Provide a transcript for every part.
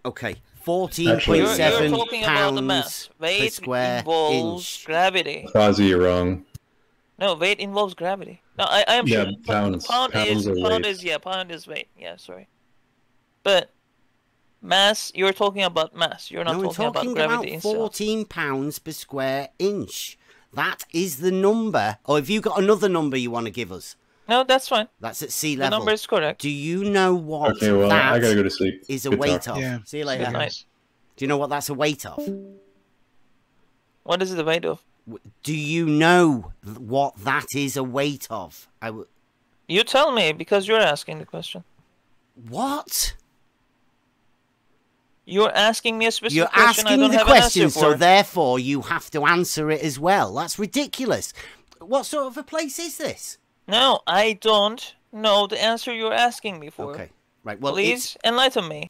Okay, You're 14.7 talking about the mass. pounds per Weight square involves inch. gravity. Quasi, you're wrong. No, weight involves gravity. No, I am Yeah, sure. pounds. Pound Pounds are weight. pound is weight. Yeah, sorry. But mass, you're talking about mass. You're not No, I'm talking about talking gravity about itself. 14 pounds per square inch. That is the number. Or have you got another number you want to give us? No, that's fine. That's at sea The level. number is correct. Do you know what Okay, well, that I gotta go to sleep. is a Good weight talk. of? Yeah. See you later. Good night. Do you know what that's a weight of? What is the weight of? Do you know what that is a weight of? You tell me, because you're asking the question. What? You're asking me a specific You're question I asking don't the have question, an answer so for. therefore you have to answer it as well. That's ridiculous. What sort of a place is this? No, I don't know the answer you're asking me for. Okay, right. Well, Please enlighten me.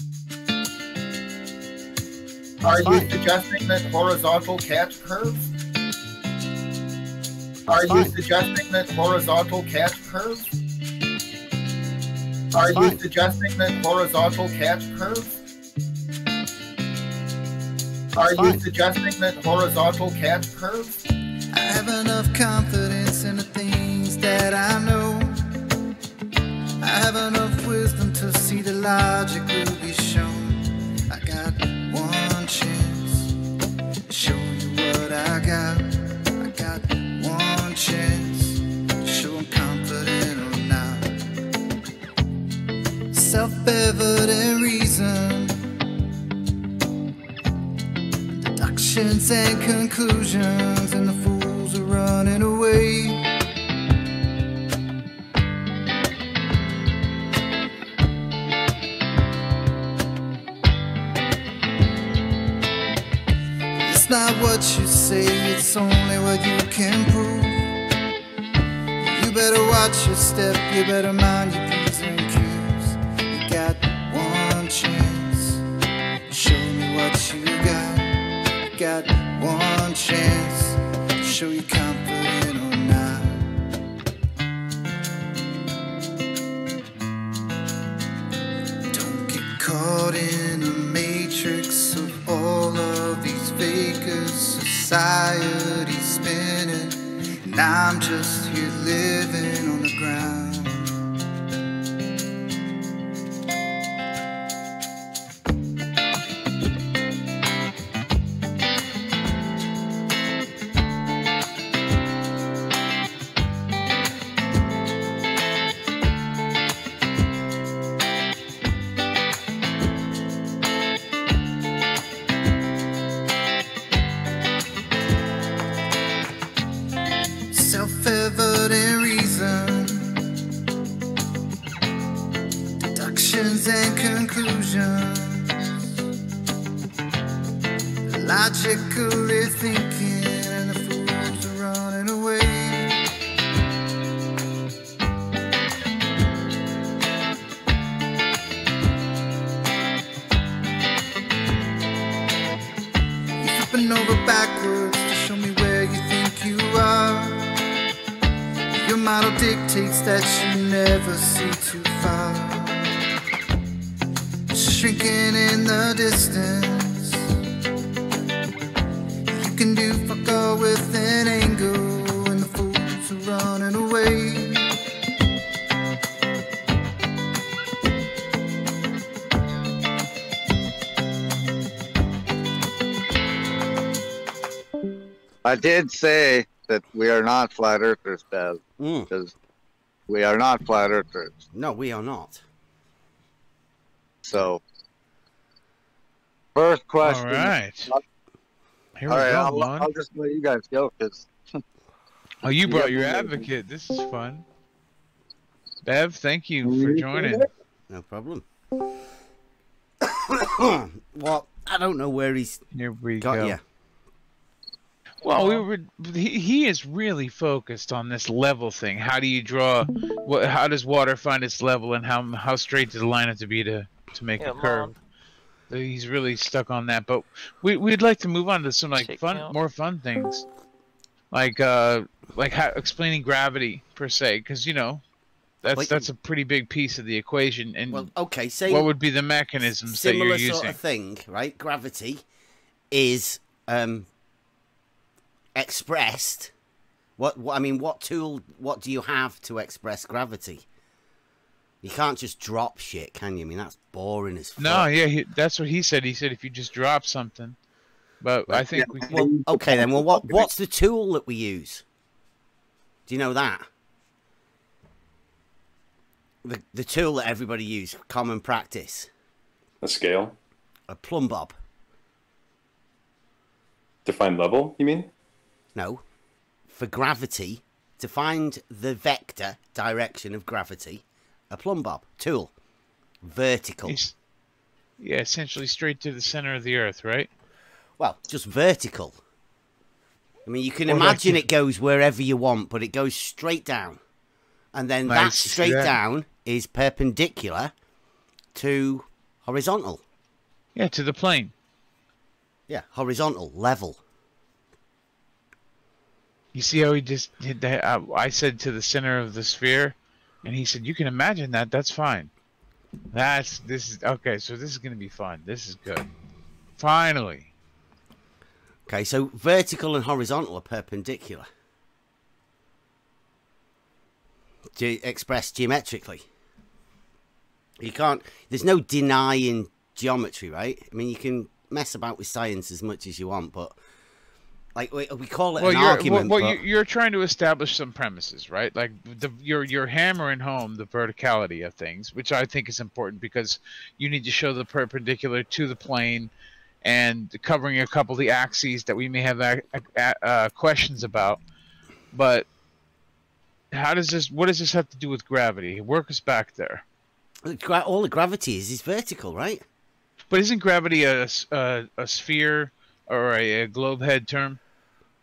Are you fine. suggesting that horizontal cat curves? Are you fine. suggesting that horizontal cat curves? Are you fine. suggesting that horizontal cat curves? Are you fine. suggesting that horizontal cat curves? I have enough confidence in the things that I know. I have enough wisdom to see the logic will be shown. I got one chance to show you what I got. I got one chance to show I'm confident or not. Self-evident reason, deductions and conclusions, and the fools are running away. It's not what you say, it's only what you can prove. You better watch your step, you better mind your P's and Q's. You got one chance, show me what you got. You got one chance, show you confident or not. Don't get caught in a matrix of all of these fakers. Society spinning, and I'm just here living on the ground. Self-evident reason, deductions and conclusions, logically thinking, and the fools are running away. You're flipping over backwards to show me where you think you are. Your model dictates that you never see too far. Shrinking in the distance, you can do fuck all with an angle, and the fools are running away. I did say that we are not flat earthers, Bev, because we are not flat earthers. No, we are not. So, first question. All right. Here we All right, go, Lon. I'll just let you guys go because. Oh, you brought your advocate. This is fun. Bev, thank you for joining. No problem. Well, I don't know where he's Here we got go. you. Well, he is really focused on this level thing. How do you draw? How does water find its level, and how straight does the line have to be to make a curve? So he's really stuck on that. But we'd like to move on to some more fun things, like explaining gravity per se, because That's a pretty big piece of the equation. And well, okay, say what would be the mechanisms that you're similar using? sort of thing, right? Gravity is expressed. What I mean, what tool? What do you have to express gravity? You can't just drop shit, can you? I mean, that's boring as fuck. No, yeah, that's what he said. He said if you just drop something. But I think we can... Well, okay then. Well, what's the tool that we use? Do you know that? The tool that everybody uses, common practice. A scale. A plumb bob. Define level, you mean? No. For gravity, to find the vector direction of gravity, a plumb bob tool. Vertical. Yeah, essentially straight to the center of the Earth, right? Well, just vertical. I mean, you can imagine it goes wherever you want, but it goes straight down. And then that straight down is perpendicular to horizontal. Yeah, to the plane. Yeah, horizontal, level. You see how he just did that? I said to the center of the sphere, and he said, you can imagine that. That's fine. This is okay, so this is going to be fun. This is good. Finally. Okay, so vertical and horizontal are perpendicular. Expressed geometrically. You can't, there's no denying geometry, right? I mean, you can mess about with science as much as you want, but like we call it an argument. You're trying to establish some premises, right? Like you're hammering home the verticality of things, which I think is important because you need to show the perpendicular to the plane and covering a couple of the axes that we may have questions about. But what does this have to do with gravity? Work us back there. All the gravity is vertical, right? But isn't gravity a sphere or a globe head term?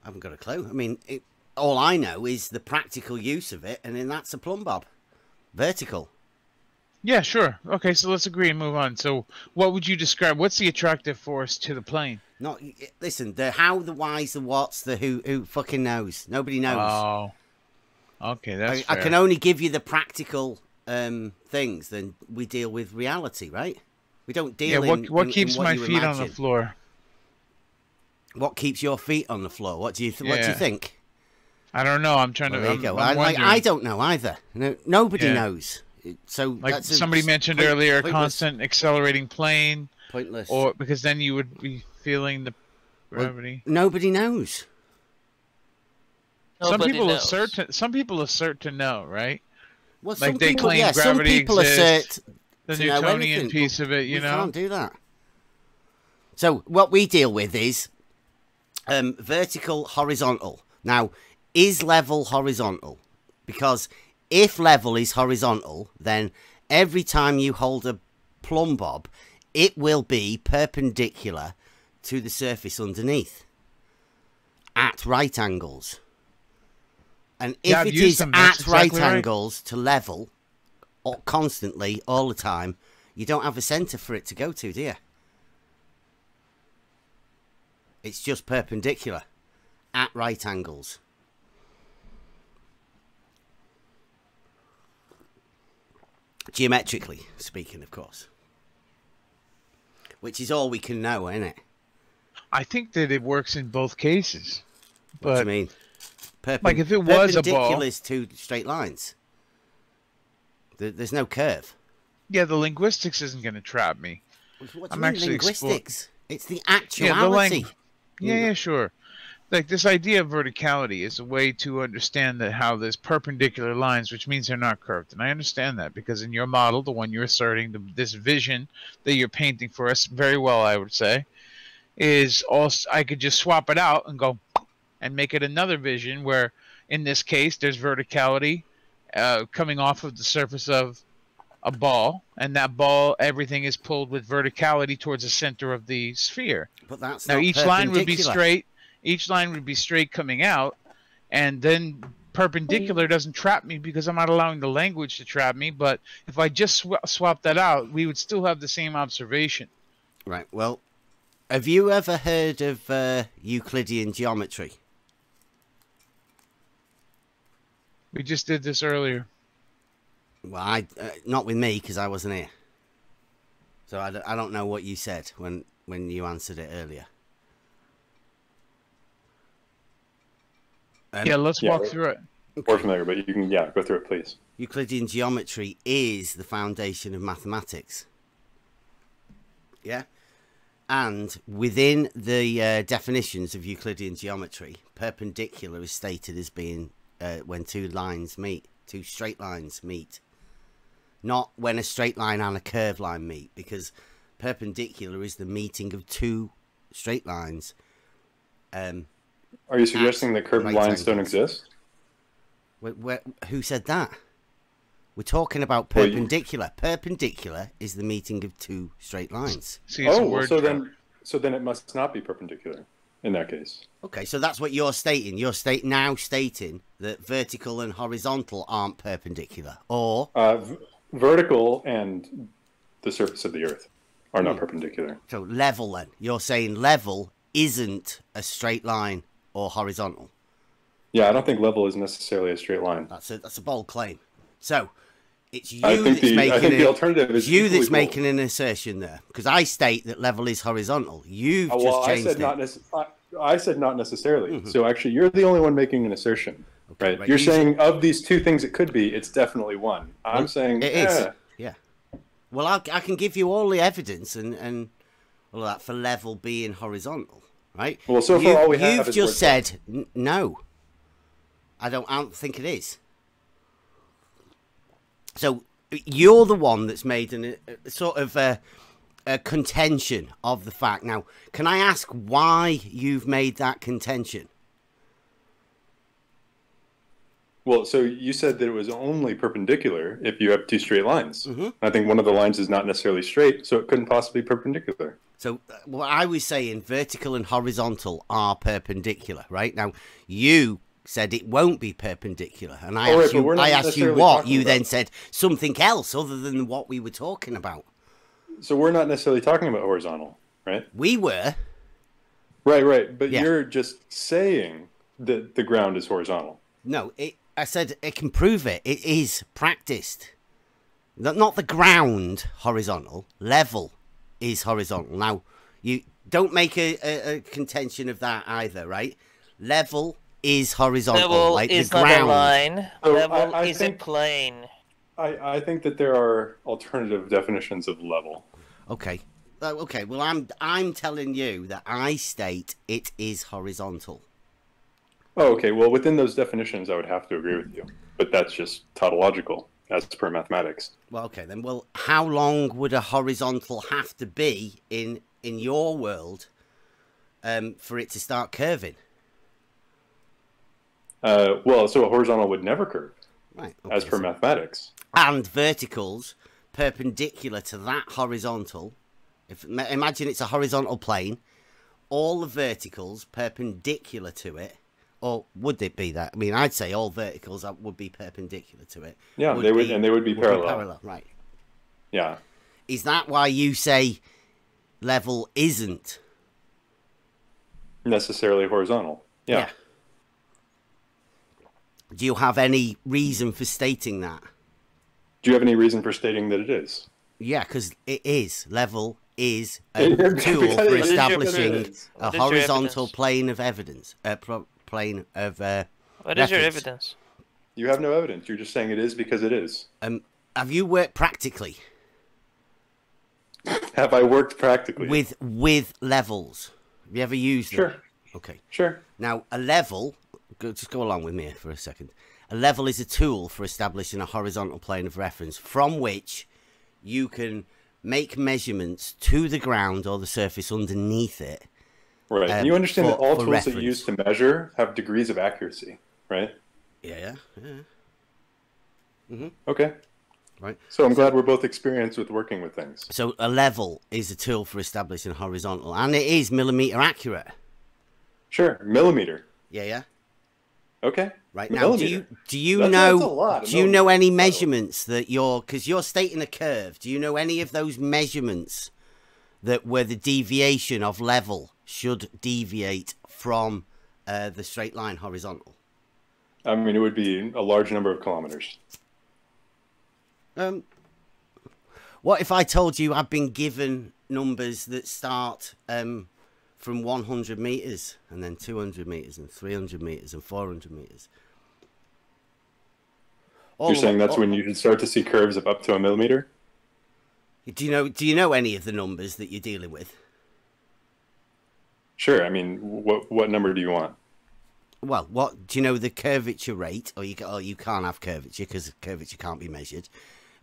I haven't got a clue. I mean, all I know is the practical use of it, and then that's a plumb bob. Vertical. Yeah, sure. Okay, so let's agree and move on. So what would you describe? What's the attractive force to the plane? Listen, the how, the whys, the whats, the who fucking knows? Nobody knows. Oh. Okay, that's fair. I can only give you the practical things, then we deal with reality, right? We don't deal what keeps my feet on the floor? What keeps your feet on the floor? What do you think? I don't know. I'm trying to. There you go. I don't know either. Nobody knows. So like somebody mentioned earlier, a constant accelerating plane. Pointless. Or because then you would be feeling the gravity. Well, nobody knows. Some people assert to know, right? Well, like they claim gravity some people exists. Assert the to Newtonian piece of it, you know. Can't do that. So what we deal with is vertical, horizontal. Now, is level horizontal? Because if level is horizontal, then every time you hold a plumb bob, it will be perpendicular to the surface underneath at right angles. And if it is at right angles to level, or constantly, all the time, you don't have a centre for it to go to, do you? It's just perpendicular at right angles. Geometrically speaking, of course. Which is all we can know, isn't it? I think that it works in both cases. But what do you mean? Like if it was a ball, perpendicular is two straight lines. There's no curve. Yeah, the linguistics isn't going to trap me. What do you mean linguistics? It's the actuality. Yeah, sure. Like this idea of verticality is a way to understand that how there's perpendicular lines, which means they're not curved. And I understand that because in your model, the one you're asserting, this vision that you're painting for us very well, I would say, is also I could just swap it out and go and make it another vision where, in this case, there's verticality coming off of the surface of a ball, and that ball, everything is pulled with verticality towards the center of the sphere. But that's now each line would be straight. Each line would be straight coming out, and then perpendicular doesn't trap me because I'm not allowing the language to trap me. But if I just swap that out, we would still have the same observation. Right. Well, have you ever heard of Euclidean geometry? We just did this earlier. Well, not with me because I wasn't here. So I don't know what you said when you answered it earlier. Yeah, let's walk through it. We're familiar, but you can go through it, please. Euclidean geometry is the foundation of mathematics. Yeah? And within the definitions of Euclidean geometry, perpendicular is stated as being when two straight lines meet. Not when a straight line and a curved line meet, because perpendicular is the meeting of two straight lines. Are you suggesting that curved lines don't exist? Who said that? We're talking about perpendicular. Perpendicular is the meeting of two straight lines. So then it must not be perpendicular in that case. Okay, so that's what you're stating. You're now stating that vertical and horizontal aren't perpendicular, or vertical and the surface of the Earth are not perpendicular. So level, then you're saying level isn't a straight line or horizontal. Yeah, I don't think level is necessarily a straight line. That's a bold claim. So it's you that's making an assertion there, because I state that level is horizontal. You've just changed it. I said not necessarily. So actually, you're the only one making an assertion. Okay, right? You're saying of these two things it could be, it's definitely one. I'm saying it is. Yeah. Well, I can give you all the evidence and all that for level being horizontal, right? Well, so far all we have is you've just said no. I don't think it is. So you're the one that's made a sort of a contention of the fact. Now, can I ask why you've made that contention? Well, so you said that it was only perpendicular if you have two straight lines. I think one of the lines is not necessarily straight, so it couldn't possibly be perpendicular. So what I was saying, vertical and horizontal are perpendicular, right? Now, you said it won't be perpendicular, and I asked you what. You then said something else other than what we were talking about. So we're not necessarily talking about horizontal, right? We were. Right. But you're just saying that the ground is horizontal. No, I said it can prove it. It is practiced. Not the ground horizontal. Level is horizontal. Now, you don't make a contention of that either, right? Level is horizontal. Level like is the ground. not a line. So level is a plane. I think that there are alternative definitions of level. Okay. Okay. Well, I'm telling you that I state it is horizontal. Oh, okay. Well, within those definitions, I would have to agree with you, but that's just tautological as per mathematics. Well, okay then. Well, how long would a horizontal have to be in your world for it to start curving? Well, so a horizontal would never curve, right? Okay, as per mathematics. And verticals perpendicular to that horizontal. Imagine it's a horizontal plane, all the verticals perpendicular to it. Or would it be that? I mean, I'd say all verticals would be perpendicular to it. Yeah, they would be parallel. Right. Yeah. Is that why you say level isn't necessarily horizontal? Yeah. Do you have any reason for stating that? Do you have any reason for stating that it is? Yeah, because it is. Level is a tool for establishing a horizontal plane of evidence. Plane of what is your evidence? You have no evidence. You're just saying it is because it is. Have you worked practically? Have I worked practically with levels? Have you ever used them? Sure. Okay. Sure. Now a level. Just go along with me for a second. A level is a tool for establishing a horizontal plane of reference from which you can make measurements to the ground or the surface underneath it. Right. And you understand that all tools that you use to measure have degrees of accuracy, right? Yeah. Okay. Right. So I'm glad we're both experienced with working with things. So a level is a tool for establishing a horizontal, and it is millimeter accurate. Sure. Millimeter. Yeah. Okay. Right. Now, do you know any measurements that because you're stating a curve, do you know any of those measurements that where the deviation of level should deviate from the straight line horizontal? I mean, it would be a large number of kilometers. What if I told you I've been given numbers that start from 100 meters and then 200 meters and 300 meters and 400 meters? You're saying that's when you can start to see curves of up to a millimeter? Do you know any of the numbers that you're dealing with? Sure. I mean, what number do you want? Well, what do you know the curvature rate? Or you can't have curvature because curvature can't be measured.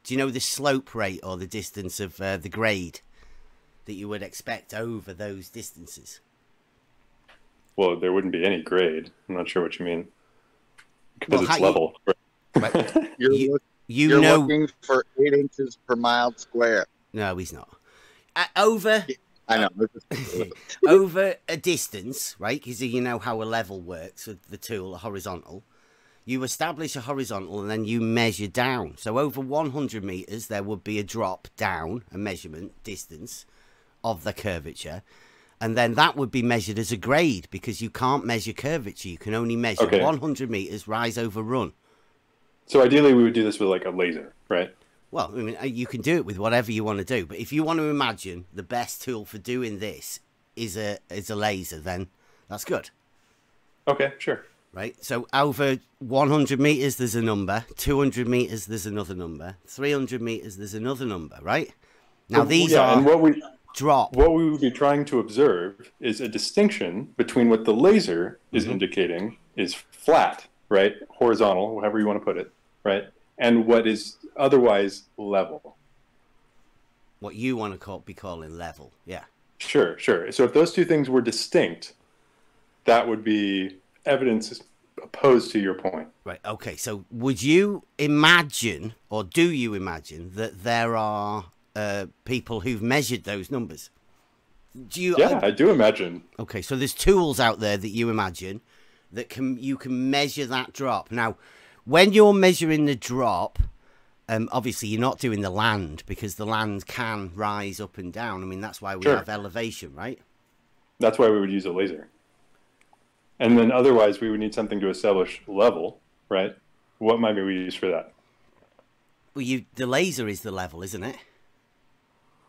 Do you know the slope rate or the distance of the grade that you would expect over those distances? Well, there wouldn't be any grade. I'm not sure what you mean. Because it's level. Right. You're looking for 8 inches per mile square. No, he's not. Over... I know. Over a distance, right? Because you know how a level works with the tool, a horizontal. You establish a horizontal and then you measure down. So over 100 meters, there would be a drop down, a measurement distance of the curvature. And then that would be measured as a grade because you can't measure curvature. You can only measure 100 meters rise over run. So ideally, we would do this with like a laser, right? Well, I mean, you can do it with whatever you want to do. But if you want to imagine the best tool for doing this is a laser, then that's good. Okay, sure. Right? So over 100 meters, there's a number. 200 meters, there's another number. 300 meters, there's another number, right? Now, these are and drop. What we would be trying to observe is a distinction between what the laser is indicating is flat, right? Horizontal, however you want to put it, right? And what is otherwise level. What you want to be calling level, yeah. Sure. So if those two things were distinct, that would be evidence opposed to your point. Right, okay. So would you imagine, or do you imagine, that there are people who've measured those numbers? I do imagine. Okay, so there's tools out there that you imagine that you can measure that drop. Now, when you're measuring the drop, obviously you're not doing the land because the land can rise up and down. I mean, that's why we have elevation, right? That's why we would use a laser. And then otherwise we would need something to establish level, right? What might we use for that? Well, the laser is the level, isn't it?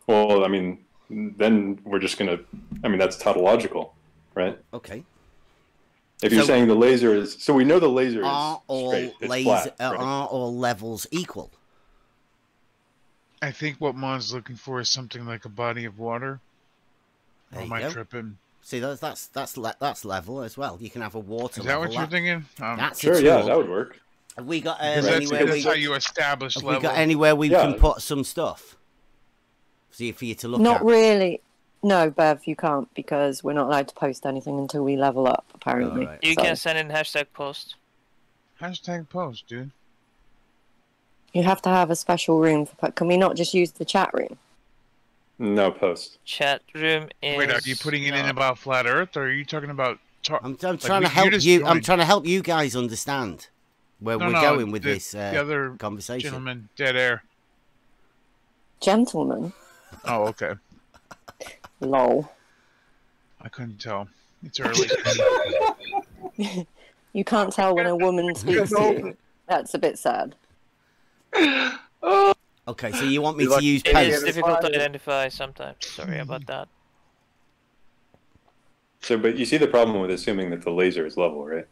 Well, I mean, then we're just going to, that's tautological, right? Okay. If you're saying the laser is, so we know the laser is straight, it's flat, right? Are all levels equal? I think what Mon's looking for is something like a body of water. Or am I tripping? See, that's level as well. You can have a water level. Is that what you're thinking? That's sure, yeah, that would work. Have we got that's how you establish level. Have we got anywhere we can put some stuff? For you to look at? Not really. No, Bev, you can't because we're not allowed to post anything until we level up, apparently. Right. You can send in hashtag post. Hashtag post, dude. You have to have a special room for... Can we not just use the chat room? No, post. Chat room is... Wait, are you putting it in about flat Earth, or are you talking about... I'm trying to help you. I'm trying to help you guys understand where we're going with this the other conversation. Gentleman, dead air. Gentlemen? Oh, okay. Lol. I couldn't tell. It's early. You can't tell when a woman speaks to you. That's a bit sad. Okay, so you want me to use post? It is difficult to identify sometimes. Sorry about that. So, but you see the problem with assuming that the laser is level, right?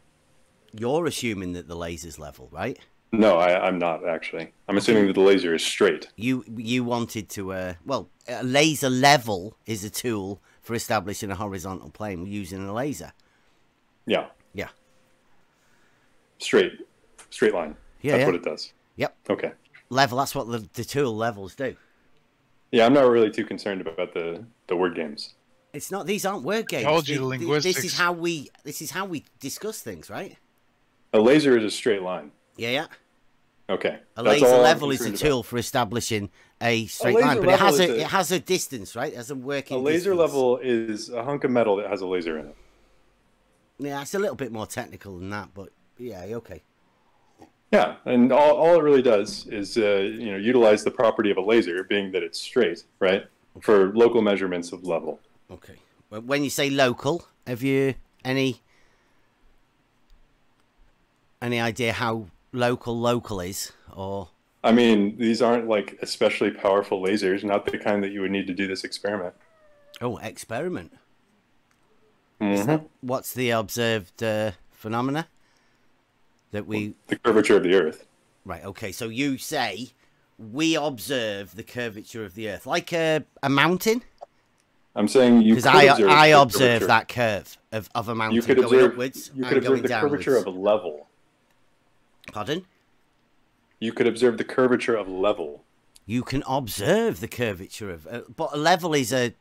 You're assuming that the laser's level, right? No, I'm not actually. I'm assuming that the laser is straight. You wanted to a laser level is a tool for establishing a horizontal plane using a laser. Yeah. Yeah. Straight line. Yeah. That's what it does. Yep. Okay. Level. That's what the tool levels do. Yeah, I'm not really too concerned about the word games. It's not. These aren't word games. Told you, linguistics. This is how we discuss things, right? A laser is a straight line. Yeah. Okay. A laser level is a tool for establishing a straight line, but it has a distance, right? It has a working. A laser distance. level is a hunk of metal that has a laser in it. Yeah, it's a little bit more technical than that, but yeah, okay. Yeah, and all it really does is utilize the property of a laser, being that it's straight, right, for local measurements of level. Okay. When you say local, have you any idea how local is, or I mean, these aren't like especially powerful lasers, not the kind that you would need to do this experiment. Oh, experiment. Mm-hmm. What's the observed phenomena that we... The curvature of the Earth. Right, okay, so you say we observe the curvature of the Earth. Like a mountain? I'm saying you could observe I the observe curvature. that curve of a mountain You could going observe, upwards you and could observe going the curvature downwards. of a level. Pardon? You could observe the curvature of level. You can observe the curvature of... but a level is a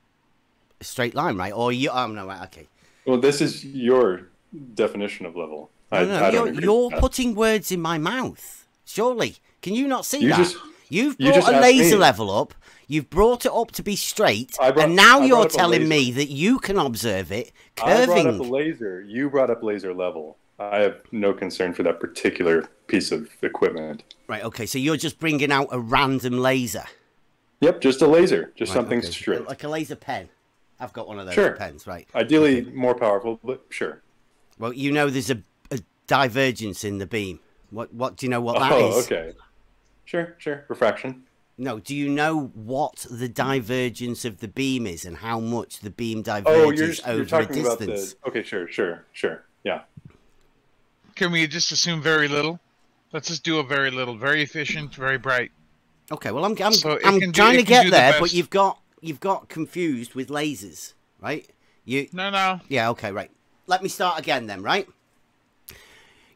straight line, right? Or you... Oh, no, right, okay. Well, this is your definition of level. No, I don't agree you're with that. putting words in my mouth. Surely. Can you not see You that? just- You've you brought just a asked laser me. level up. You've brought it up to be straight. And I now brought you're up a telling laser. me that you can observe it I brought up a curving. laser. You brought up laser level. I have no concern for that particular piece of equipment. Right, okay. So you're just bringing out a random laser. Yep, just a laser. Just Right, something okay. straight. Like a laser pen. I've got one of those Sure. pens, right. Ideally more powerful, but sure. Well, you know there's a divergence in the beam. What do you know what that Oh, is? okay. Sure. Refraction. No, do you know what the divergence of the beam is and how much the beam Oh, diverges you're over a talking about distance? the... Okay, sure. Yeah. Can we just assume very little? Let's just do a very little, very efficient, very bright. Okay, well I'm So it I'm can do- trying it to can get do the there, but best. you've got confused with lasers, right? No. Yeah, okay, right. Let me start again then, right?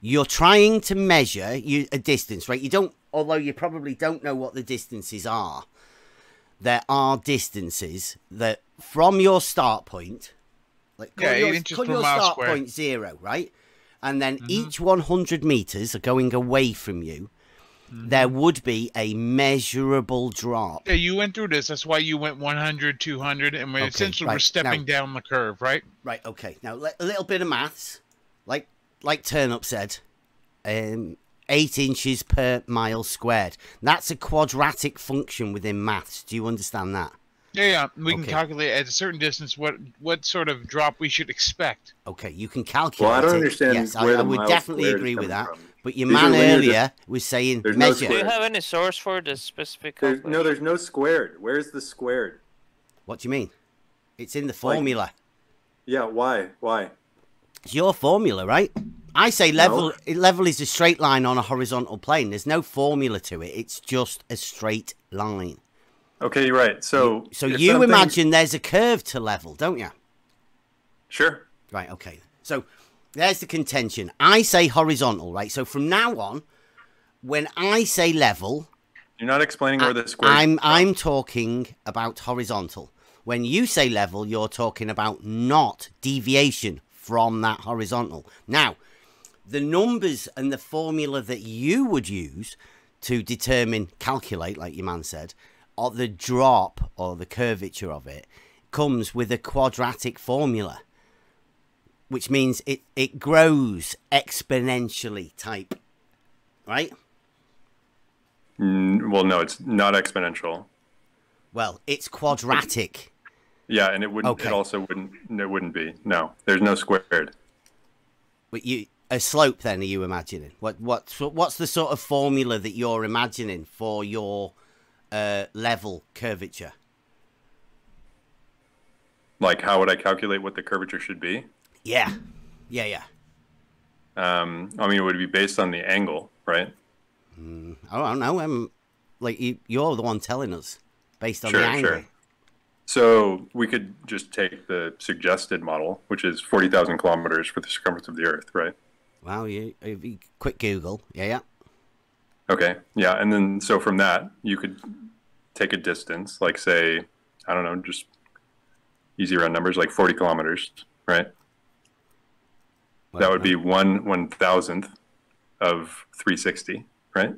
You're trying to measure a distance, right? You don't, although you probably don't know what the distances are. There are distances that from your start point, like call 8 your, inches call per your mile start square. point 0, right? And then each 100 meters are going away from you. There would be a measurable drop. Yeah, you went through this. That's why you went 100, 200, and Okay, essentially right. we're stepping Now- down the curve, right? Right, okay. Now, a little bit of maths. Like Turnup said, 8 inches per mile squared. That's a quadratic function within maths. Do you understand that? Yeah. We can Okay. calculate at a certain distance what sort of drop we should expect. Okay, you can calculate Well, I don't it. understand Yes, where I the would mile definitely squared is agree with coming that. from. But your These are man linear earlier was saying There's no measure. Do you square. have any source for this specific There's calculation? no squared. Where's the squared? What do you mean? It's in the formula. Yeah, why? It's your formula, right? I say level is a straight line on a horizontal plane. There's no formula to it. It's just a straight line. Okay, you're right. So if you something- imagine there's a curve to level, don't you? Sure. Right, okay. So there's the contention. I say horizontal, right? So from now on, when I say level, You're not explaining where the square I'm talking about horizontal. When you say level, you're talking about not deviation from that horizontal. Now, the numbers and the formula that you would use to calculate, like your man said, or the drop or the curvature of it, comes with a quadratic formula, which means it grows exponentially type, right? Well, no, it's not exponential. Well, it's quadratic. Yeah, and it wouldn't. Okay. It also wouldn't. It wouldn't be. No, there's no squared. But a slope then, are you imagining? What's the sort of formula that you're imagining for your level curvature? Like, how would I calculate what the curvature should be? Yeah. I mean, it would be based on the angle, right? I don't know. Like you're the one telling us based on the Sure, angle. sure. So we could just take the suggested model, which is 40,000 kilometers for the circumference of the Earth, right? Wow, you quick Google. Yeah. Okay, yeah, and then so from that, you could take a distance, like say, I don't know, just easy round numbers, like 40 kilometers, right? That would be 1/1000th of 360, right?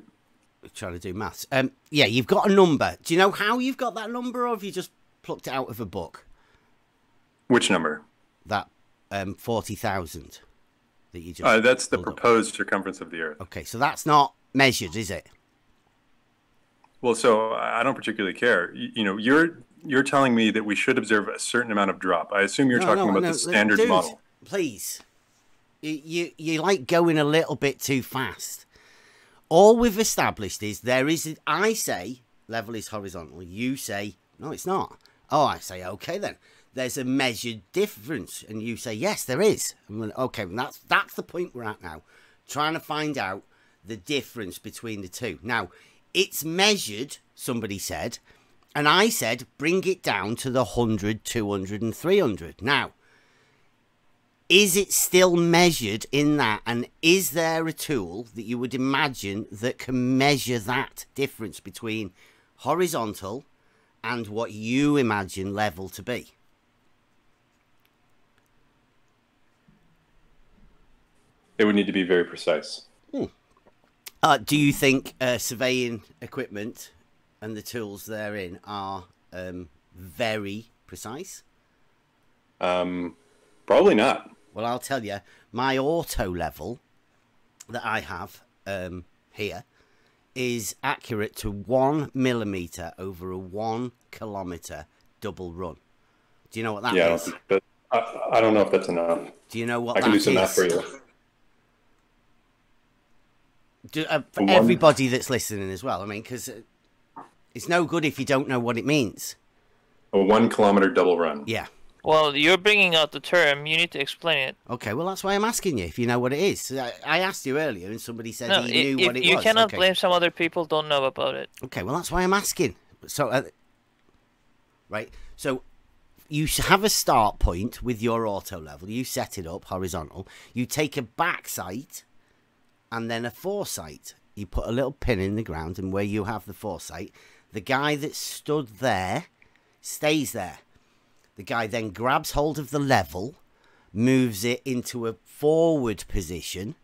We're trying to do maths. Yeah, you've got a number. Do you know how you've got that number, or have you just plucked it out of a book? Which number? That 40,000 that you just. That's the pulled up. proposed circumference of the Earth. Okay, so that's not measured, is it? Well, so I don't particularly care. You know, you're telling me that we should observe a certain amount of drop. I assume you're talking about the standard dude, model. Please, you like going a little bit too fast. all we've established is I say level is horizontal. You say, no, it's not. Oh, I say, okay, then. There's a measured difference. And you say, yes, there is. Okay, well, that's the point we're at now. Trying to find out the difference between the two. Now, it's measured, somebody said. And I said, bring it down to the 100, 200, and 300. Now, is it still measured in that? And is there a tool that you would imagine that can measure that difference between horizontal and what you imagine level to be? It would need to be very precise. Do you think surveying equipment and the tools therein are very precise? Probably not. Well, I'll tell you, my auto level that I have here is accurate to 1 millimeter over a 1 kilometer double run. Do you know what that is? But I don't know if that's enough. Do you know what I can that do some is? math for you. For everybody that's listening as well, I mean, because it's no good if you don't know what it means. A 1 kilometer double run. Yeah. Well, you're bringing out the term. You need to explain it. Okay, well, that's why I'm asking you if you know what it is. I asked you earlier and somebody said he knew what it was. You cannot blame some other people don't know about it. Okay, well, that's why I'm asking. So, right, so you have a start point with your auto level. You set it up horizontal. You take a back sight and then a foresight. You put a little pin in the ground, and where you have the foresight, the guy that stood there stays there. The guy then grabs hold of the level, moves it into a forward position,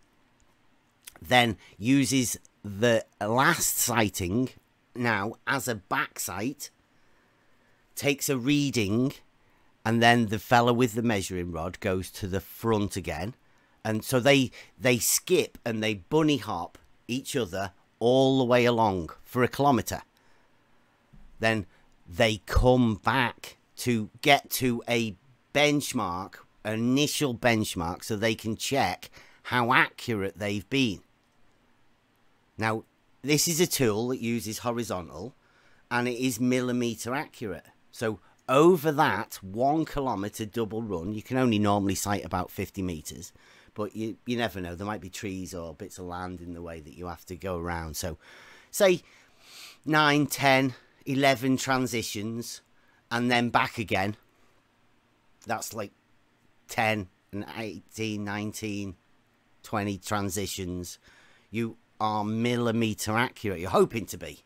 then uses the last sighting now as a back sight, takes a reading, and then the fella with the measuring rod goes to the front again. And so they skip and they bunny hop each other all the way along for a kilometre. Then they come back to get to a benchmark, an initial benchmark, so they can check how accurate they've been. Now, this is a tool that uses horizontal, and it is millimetre accurate. So over that 1 kilometre double run, you can only normally sight about 50 metres, but you never know. There might be trees or bits of land in the way that you have to go around. So say 9, 10, 11 transitions, and then back again. That's like 10 and 18, 19, 20 transitions. You are millimetre accurate. You're hoping to be.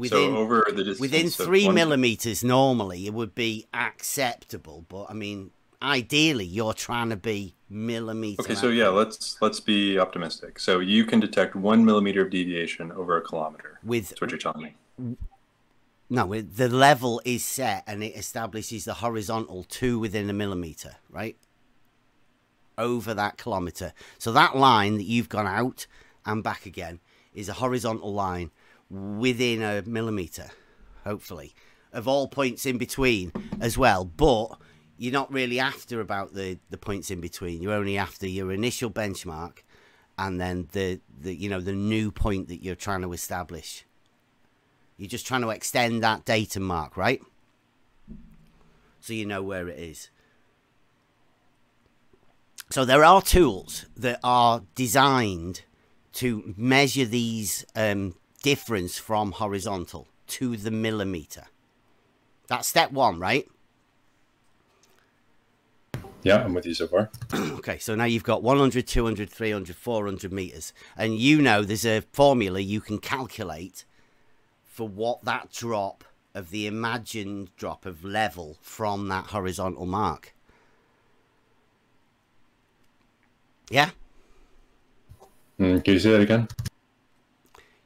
So over the distance within 3 millimetres normally it would be acceptable. But I mean, ideally you're trying to be millimetre Okay, so yeah, let's be optimistic. So you can detect 1 millimeter of deviation over a kilometer. That's what you're telling me. No, the level is set and it establishes the horizontal to within a millimetre, right? Over that kilometre. So that line that you've gone out and back again is a horizontal line within a millimetre, hopefully, of all points in between as well. But you're not really after about the points in between. You're only after your initial benchmark and then the new point that you're trying to establish. You're just trying to extend that data mark, right? So you know where it is. So there are tools that are designed to measure these difference from horizontal to the millimetre. That's step one, right? Yeah, I'm with you so far. Okay, so now you've got 100, 200, 300, 400 metres. And you know there's a formula you can calculate for what that drop of the imagined drop of level from that horizontal mark. Yeah? Can you say that again?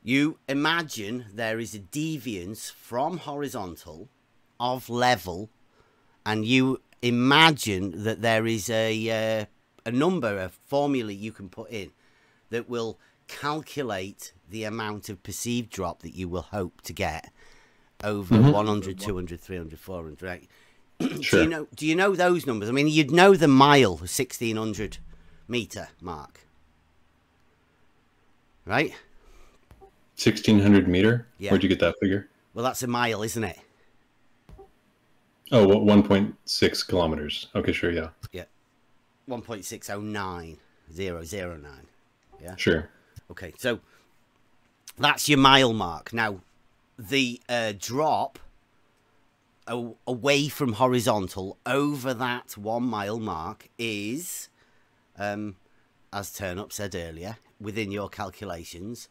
You imagine there is a deviance from horizontal of level, and you imagine that there is a number, a formula you can put in that will calculate the amount of perceived drop that you will hope to get over 100, 200, 300, 400, right? Sure. Do you know those numbers? I mean, you'd know the mile, 1600 metre mark, right? 1,600 meter? Yeah. Where'd you get that figure? Well, that's a mile, isn't it? Oh, well, 1.6 kilometers. Okay, sure, yeah. Yeah. 1.609009. Yeah. Sure. Okay, so that's your mile mark. Now, the drop away from horizontal over that 1 mile mark is, as Turnup said earlier, within your calculations,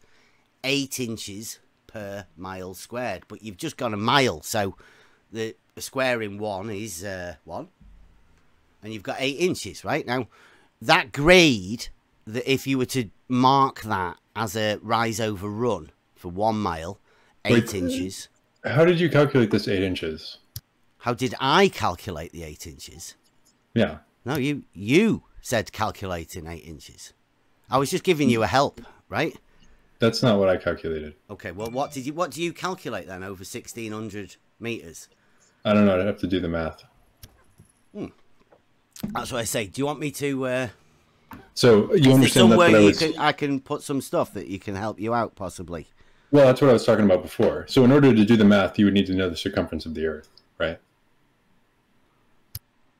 8 inches per mile squared. But you've just gone a mile, so the square in 1 is 1. And you've got 8 inches, right? Now, that grade, that if you were to mark that as a rise over run for 1 mile, 8 inches. How did you calculate this 8 inches? How did I calculate the 8 inches? Yeah. No, you said calculating 8 inches. I was just giving you a help, right? That's not what I calculated. Okay, well, what do you calculate then over 1,600 meters? I don't know. I'd have to do the math. That's what I say. Do you want me to? So you understand that somewhere what I can put some stuff that you can help you out, possibly. Well, that's what I was talking about before. So in order to do the math, you would need to know the circumference of the Earth, right?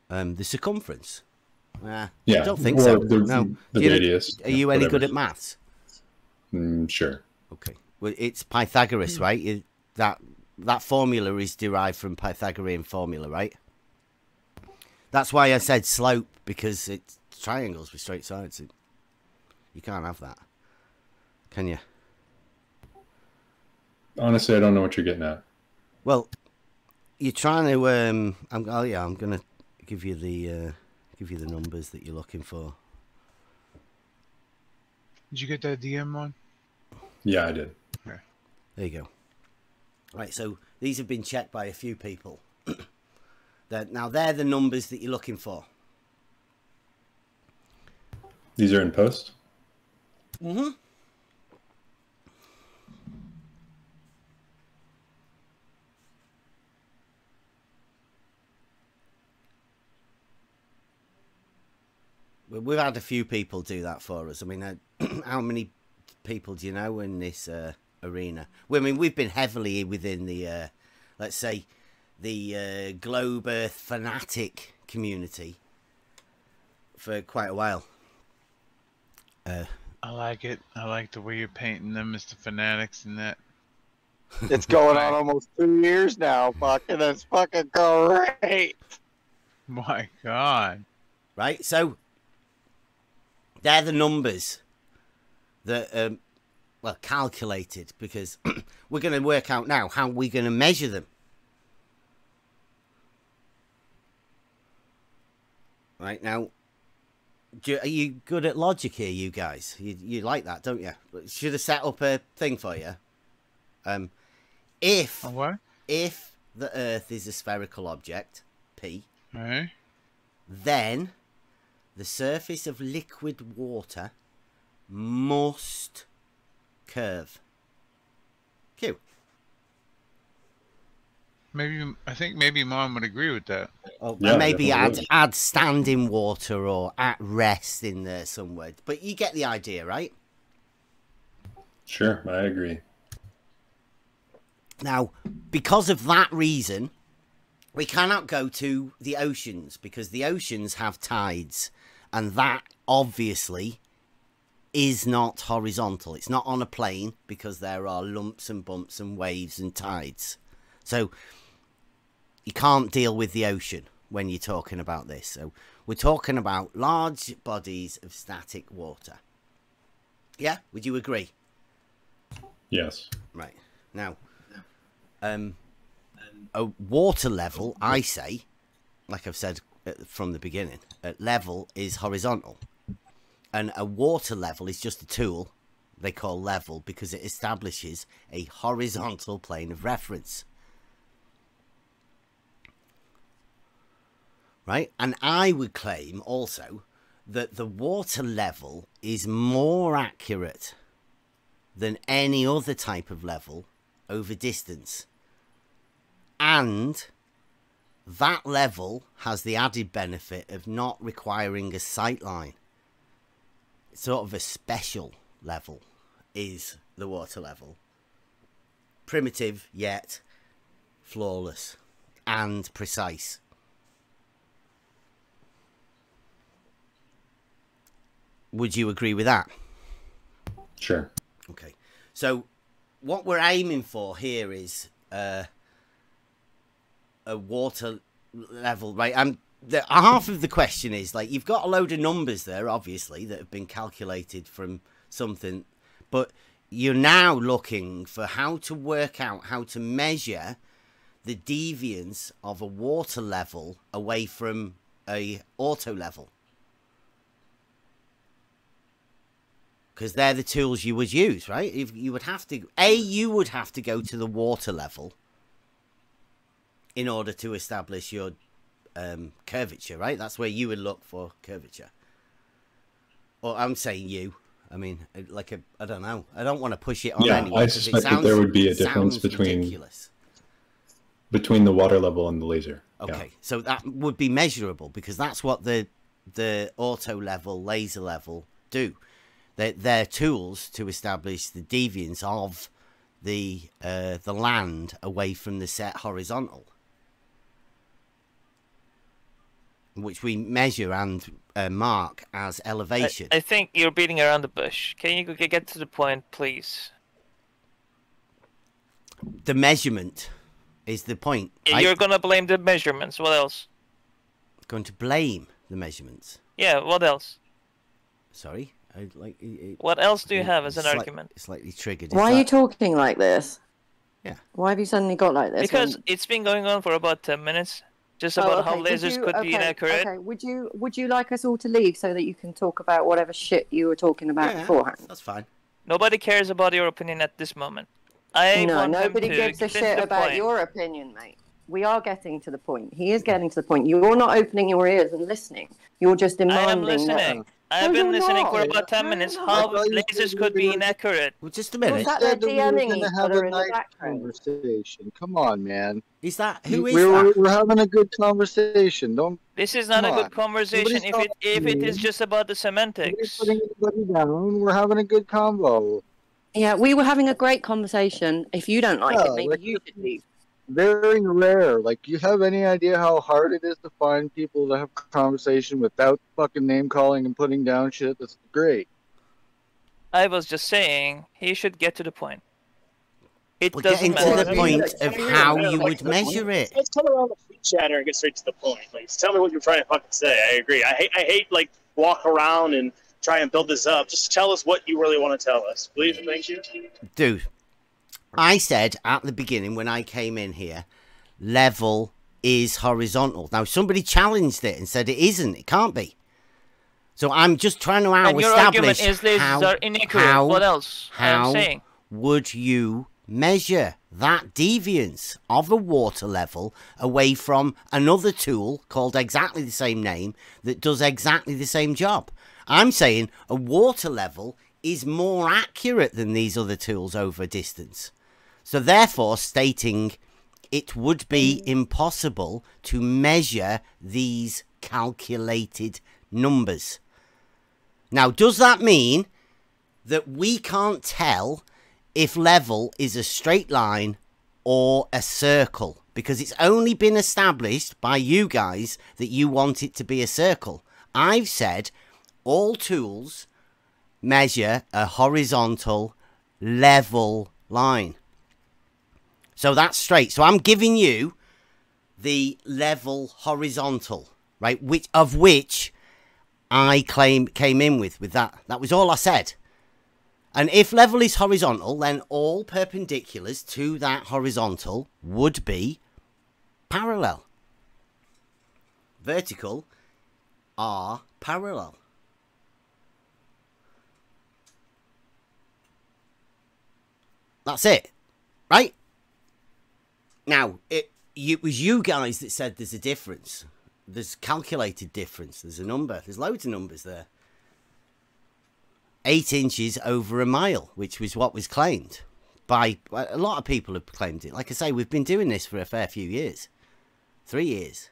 The circumference. Yeah. I don't think so. The No. radius. Are you any good at maths? Sure. Okay. Well, it's Pythagoras, right? That formula is derived from Pythagorean formula, right? That's why I said slope, because it's triangles with straight sides. You can't have that, can you? Honestly, I don't know what you're getting at. Well, you're trying to. I'm gonna give you the numbers that you're looking for. Did you get that DM one? Yeah, I did. Okay. There you go. Right, so these have been checked by a few people. Now they're the numbers that you're looking for. These are in post? Mm-hmm. We've had a few people do that for us. I mean, how many people do you know in this arena? Well, I mean, we've been heavily within the, let's say, the Globe Earth fanatic community for quite a while. I like it. I like the way you're painting them as the fanatics and that. It's going on almost 2 years now. Fucking, that's fucking great. My God. Right, so they're the numbers that, well, calculated, because we're going to work out now how we're going to measure them. Right, now, are you good at logic here, you guys? You like that, don't you? Should have set up a thing for you. If the Earth is a spherical object, P, then the surface of liquid water must curve. Q. I think maybe Mom would agree with that. Oh, Yeah, maybe definitely add standing water or at rest in there somewhere. But you get the idea, right? Sure, I agree. Now, because of that reason, we cannot go to the oceans, because the oceans have tides, and that obviously is not horizontal. It's not on a plane, because there are lumps and bumps and waves and tides. So you can't deal with the ocean when you're talking about this. So we're talking about large bodies of static water. Yeah, would you agree? Yes. Right. Now, a water level, I say, like I've said from the beginning, level is horizontal. And a water level is just a tool they call level, because it establishes a horizontal plane of reference. Right? And I would claim also that the water level is more accurate than any other type of level over distance. And that level has the added benefit of not requiring a sight line. Sort of a special level is the water level. primitive yet flawless and precise. Would you agree with that? Sure. Okay. So what we're aiming for here is a water level, right? Half of the question is, like, you've got a load of numbers there, obviously, that have been calculated from something, but you're now looking for how to work out how to measure the deviance of a water level away from a auto level. Because they're the tools you would use, right? If you would have to, you would have to go to the water level in order to establish your curvature, right? That's where you would look for curvature. Or I'm saying you. I mean, I don't know. I don't want to push it on anyone. I suspect that there would be a difference between the water level and the laser. Okay, so that would be measurable because that's what the auto level, laser level do. They're tools to establish the deviance of the land away from the set horizontal, which we measure and mark as elevation. I think you're beating around the bush. Can you get to the point, please? The measurement is the point. You're going to blame the measurements. What else? Going to blame the measurements. Yeah, what else? Sorry? What else do you have as an argument? Slightly triggered. Why are you talking like this? Yeah. Why have you suddenly got like this? Because it's been going on for about 10 minutes. Just about how lasers could be inaccurate. Okay. Would you like us all to leave so that you can talk about whatever shit you were talking about beforehand? That's fine. Nobody cares about your opinion at this moment. Nobody gives a shit about your opinion, mate. We are getting to the point. He is getting to the point. You're not opening your ears and listening. You're just demanding. I am listening. I've been listening for about 10 minutes. How lasers could be inaccurate? Well, just a minute. Was that DMing each other in the nice background? Conversation. Come on, man. Is that who is that? We're having a good conversation. This is not a good conversation if it is just about the semantics. We're putting everybody down. We're having a good convo. Yeah, we were having a great conversation. If you don't like it, maybe you should leave. Very rare. Like, you have any idea how hard it is to find people to have a conversation without fucking name calling and putting down shit? That's great. I was just saying he should get to the point. It doesn't matter. To the point of how you would measure it. Let's come around the free chatter and get straight to the point. Like, tell me what you're trying to fucking say. I agree. I hate like walk around and try and build this up. Just tell us what you really want to tell us, please. Thank you. Dude. I said at the beginning when I came in here, level is horizontal. Now, somebody challenged it and said it isn't. It can't be. So I'm just trying to establish are inaccurate. What else? How would you measure that deviance of a water level away from another tool called exactly the same name that does exactly the same job? I'm saying a water level is more accurate than these other tools over distance. So therefore, stating it would be impossible to measure these calculated numbers. Now, does that mean that we can't tell if level is a straight line or a circle? Because it's only been established by you guys that you want it to be a circle. I've said all tools measure a horizontal level line. So that's straight. So I'm giving you the level horizontal, right? Which I came in with that. That was all I said. And if level is horizontal, then all perpendiculars to that horizontal would be parallel. Vertical are parallel. That's it, right? Now, it was you guys that said there's a difference. There's calculated difference. There's a number. There's loads of numbers there. 8 inches over a mile, which was what was claimed. By a lot of people have claimed it. Like I say, we've been doing this for a fair few years. 3 years.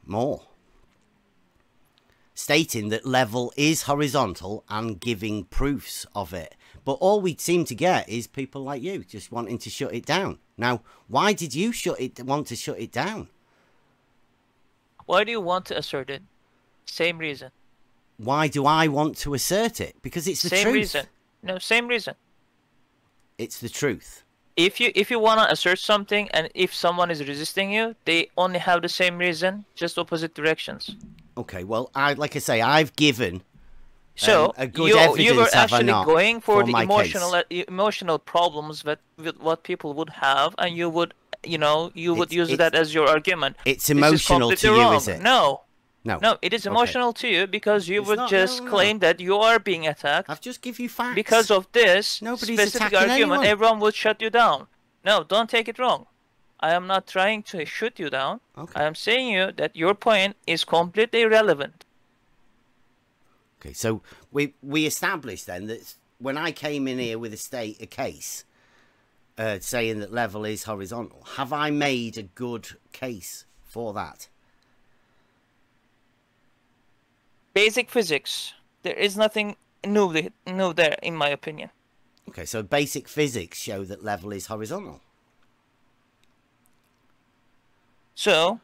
More. stating that level is horizontal and giving proofs of it. But all we seem to get is people like you just wanting to shut it down. Now, why did you want to shut it down? Why do you want to assert it? Same reason. Why do I want to assert it? Because it's the truth. Same reason. No, same reason. It's the truth. If you want to assert something and if someone is resisting you, they only have the same reason, just opposite directions. Okay, well, like I say, I've given a good you evidence, were have I actually not, going for the case. emotional problems with what people would have, and you would use that as your argument. It's emotional to you, wrong. Is it? No, it is emotional to you because you would just claim that you are being attacked. I've just give you facts. Because of this Nobody's specific attacking argument, anyone. everyone would shut you down. No, don't take it wrong. I am not trying to shoot you down. Okay. I am saying you that your point is completely irrelevant. Okay, so we established then that when I came in here with a case saying that level is horizontal, have I made a good case for that? Basic physics. There is nothing new there, in my opinion. Okay, so basic physics show that level is horizontal. So,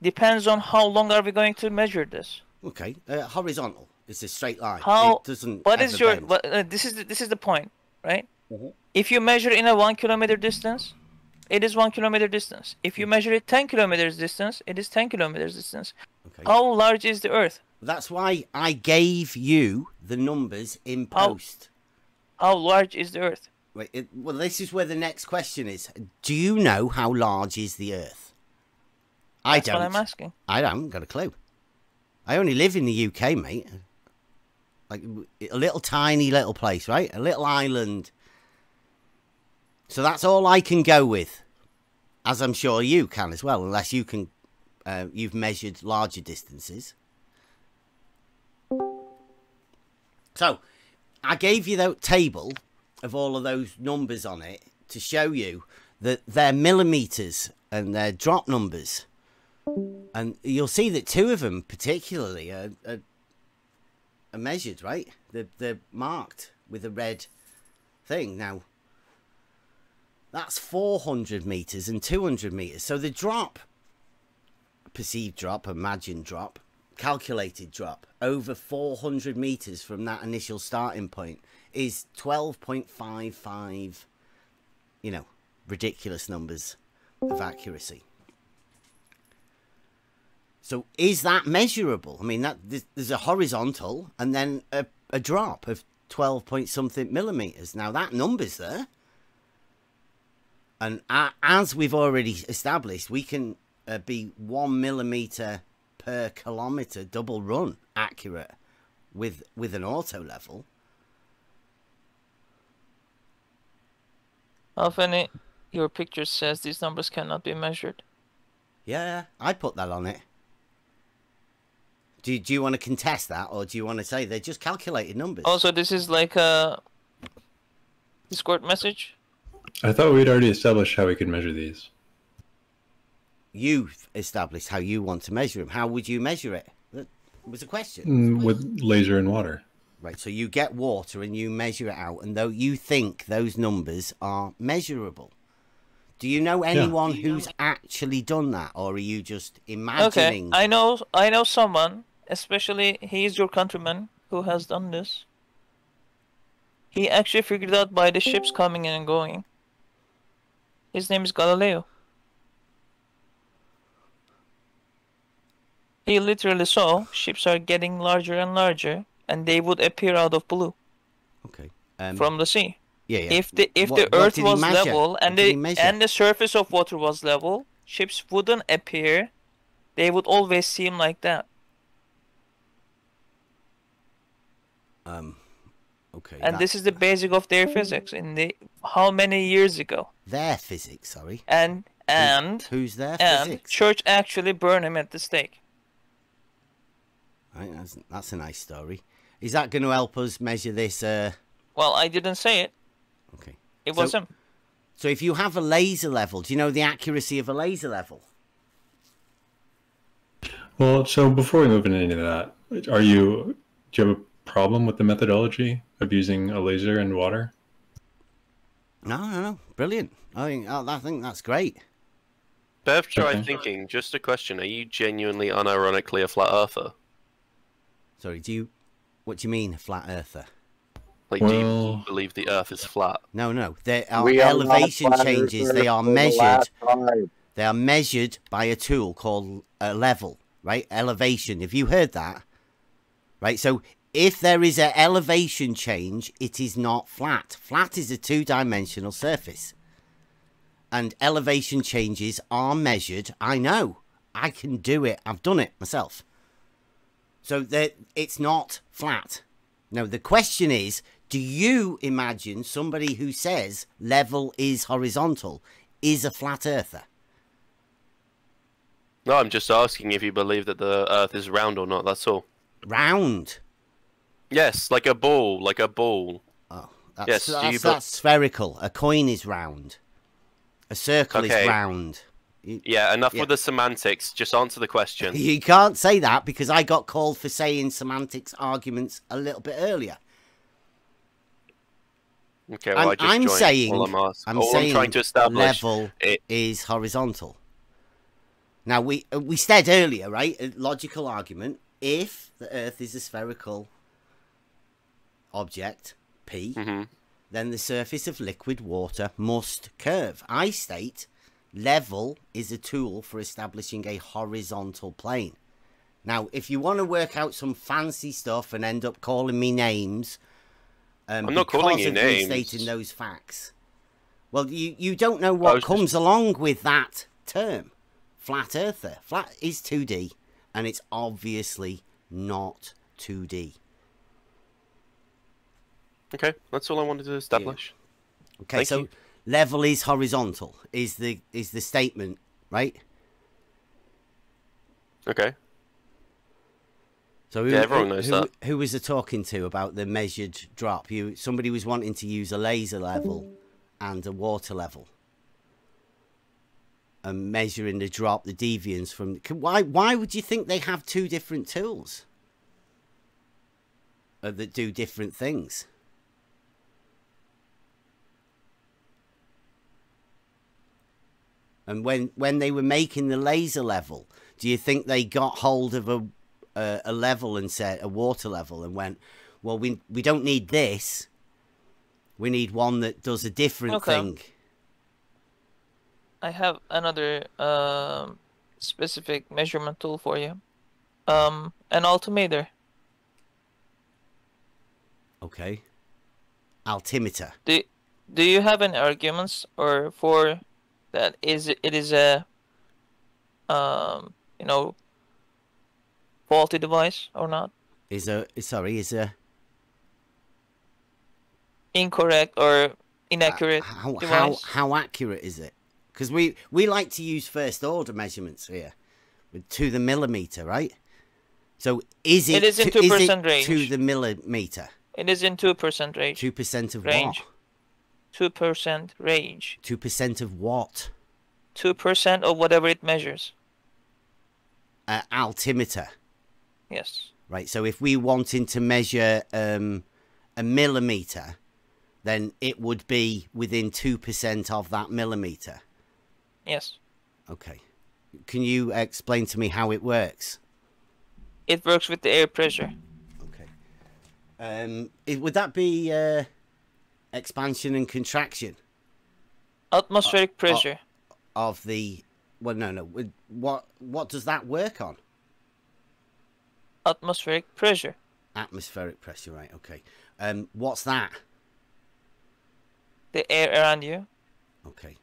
depends on how long are we going to measure this. Okay, horizontal is a straight line. How? It doesn't. What is your? bend. This is the point, right? Mm-hmm. If you measure in a 1 kilometer distance, it is 1 kilometer distance. If you measure it 10 kilometers distance, it is 10 kilometers distance. Okay. How large is the Earth? That's why I gave you the numbers in post. How large is the Earth? Wait, well, this is where the next question is. Do you know how large is the Earth? I That's don't. what I'm asking. I haven't got a clue. I only live in the UK, mate. Like a little tiny little place, right? A little island. So that's all I can go with, as I'm sure you can as well, unless you can. You've measured larger distances. So, I gave you that table of all of those numbers on it to show you that they're millimeters and they're drop numbers. And you'll see that two of them particularly are measured, right? They're marked with a red thing. Now, that's 400 meters and 200 meters. So the drop, perceived drop, imagined drop, calculated drop over 400 meters from that initial starting point is 12.55, ridiculous numbers of accuracy. So is that measurable? I mean, there's a horizontal and then a drop of 12 point something millimeters. Now that number's there. And as we've already established, we can be 1 millimeter per kilometer double run accurate with an auto level. Often your picture says these numbers cannot be measured. Yeah, I put that on it. Do you want to contest that, or do you want to say they're just calculated numbers? Also, this is like a Discord message. I thought we'd already established how we could measure these. You've established how you want to measure them. How would you measure it? That was a question. With laser and water. Right, so you get water and you measure it out, and though you think those numbers are measurable. Do you know anyone who's actually done that, or are you just imagining? Okay, I know someone, especially he's your countryman, who has done this. He actually figured out by the ships coming in and going. His name is Galileo. He literally saw ships are getting larger and larger, and they would appear out of blue. Okay. From the sea. Yeah. If the Earth was level and the surface of water was level, ships wouldn't appear. They would always seem like that. Okay. And this is the basic of their physics. How many years ago? Their physics, sorry. And who's their and physics? church actually burned him at the stake. Right, that's a nice story. Is that going to help us measure this? Well, I didn't say it. Okay. It was him. So if you have a laser level, do you know the accuracy of a laser level? Well, so before we move into any of that, Do you have a problem with the methodology of using a laser and water? No. Brilliant. I think that's great. Bev, try Okay. thinking. Just a question: are you genuinely, unironically a flat earther? Sorry, what do you mean, a flat earther? Like, do you Well, believe the Earth is flat? No. There are We are not elevation flat changes. earthers They are for the measured. last time. They are measured by a tool called a level, right? Elevation. Have you heard that? Right. So if there is an elevation change, it is not flat. Flat is a two-dimensional surface. And elevation changes are measured. I know. I can do it. I've done it myself. So it's not flat. Now, the question is, do you imagine somebody who says level is horizontal is a flat earther? No, I'm just asking if you believe that the Earth is round or not. That's all. Round? Yes, like a ball, like a ball. Oh, Yes, that's spherical. A coin is round. A circle is Okay. round. Yeah, enough Yeah. with the semantics. Just answer the question. You can't say that because I got called for saying semantics arguments a little bit earlier. Okay, well, I just I'm joined. saying, All I'm saying trying to establish level it. is horizontal. Now, we said earlier, right, a logical argument, if the Earth is a spherical object, P, then the surface of liquid water must curve. I state level is a tool for establishing a horizontal plane. Now, if you want to work out some fancy stuff and end up calling me names, I'm not calling you names. restating those facts, well, you don't know what comes along with that term. Flat earther. Flat is 2D, and it's obviously not 2D. Okay, that's all I wanted to establish. Yeah. Okay, Thank so you. level is horizontal is the statement, right? Okay. So Yeah, everyone knows that. Who was I talking to about the measured drop? Somebody was wanting to use a laser level and a water level. And measuring the drop, the deviance from... Why would you think they have two different tools that do different things? And when they were making the laser level, do you think they got hold of a level and said, a water level, and went, well, we don't need this. We need one that does a different thing. I have another specific measurement tool for you. An altimeter. Okay. Altimeter. Do you have any arguments or for that it is a faulty device or not? Is a Incorrect or inaccurate device? how accurate is it? Because we like to use first order measurements here, to the millimeter, right? So is it? It is in 2% range. To the millimeter. It is in 2% range. 2% of range. what? 2% range. 2% of what? 2% of whatever it measures. Altimeter. Yes. Right. So if we wanted to measure a millimeter, then it would be within 2% of that millimeter. Yes. Okay. Can you explain to me how it works? It works with the air pressure. Okay. Would that be expansion and contraction? Atmospheric pressure. Of the... Well, no. What does that work on? Atmospheric pressure. Atmospheric pressure, right, okay. What's that? The air around you. Okay.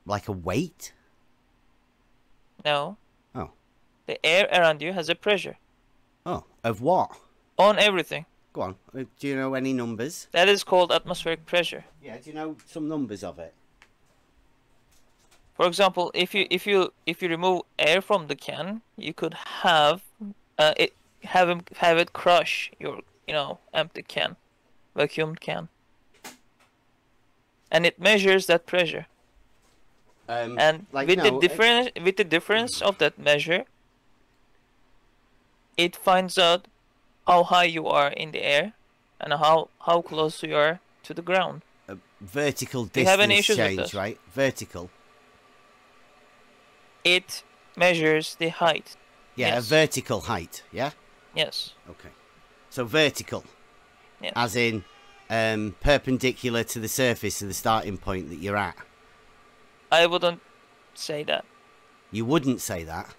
Like a weight? No. Oh. The air around you has a pressure. Oh, of what? On everything. Go on. Do you know any numbers? That is called atmospheric pressure. Yeah, do you know some numbers of it? For example, if you remove air from the can, you could have it crush your empty can, vacuumed can, and it measures that pressure. And with the difference of that measure, it finds out how high you are in the air and how close you are to the ground. Vertical Do you have any distance issues with change, this? right? Vertical. It measures the height. Yeah, Yes. a vertical height. Yeah. Yes. Okay. So vertical, Yeah. as in perpendicular to the surface of the starting point that you're at. I wouldn't say that. You wouldn't say that.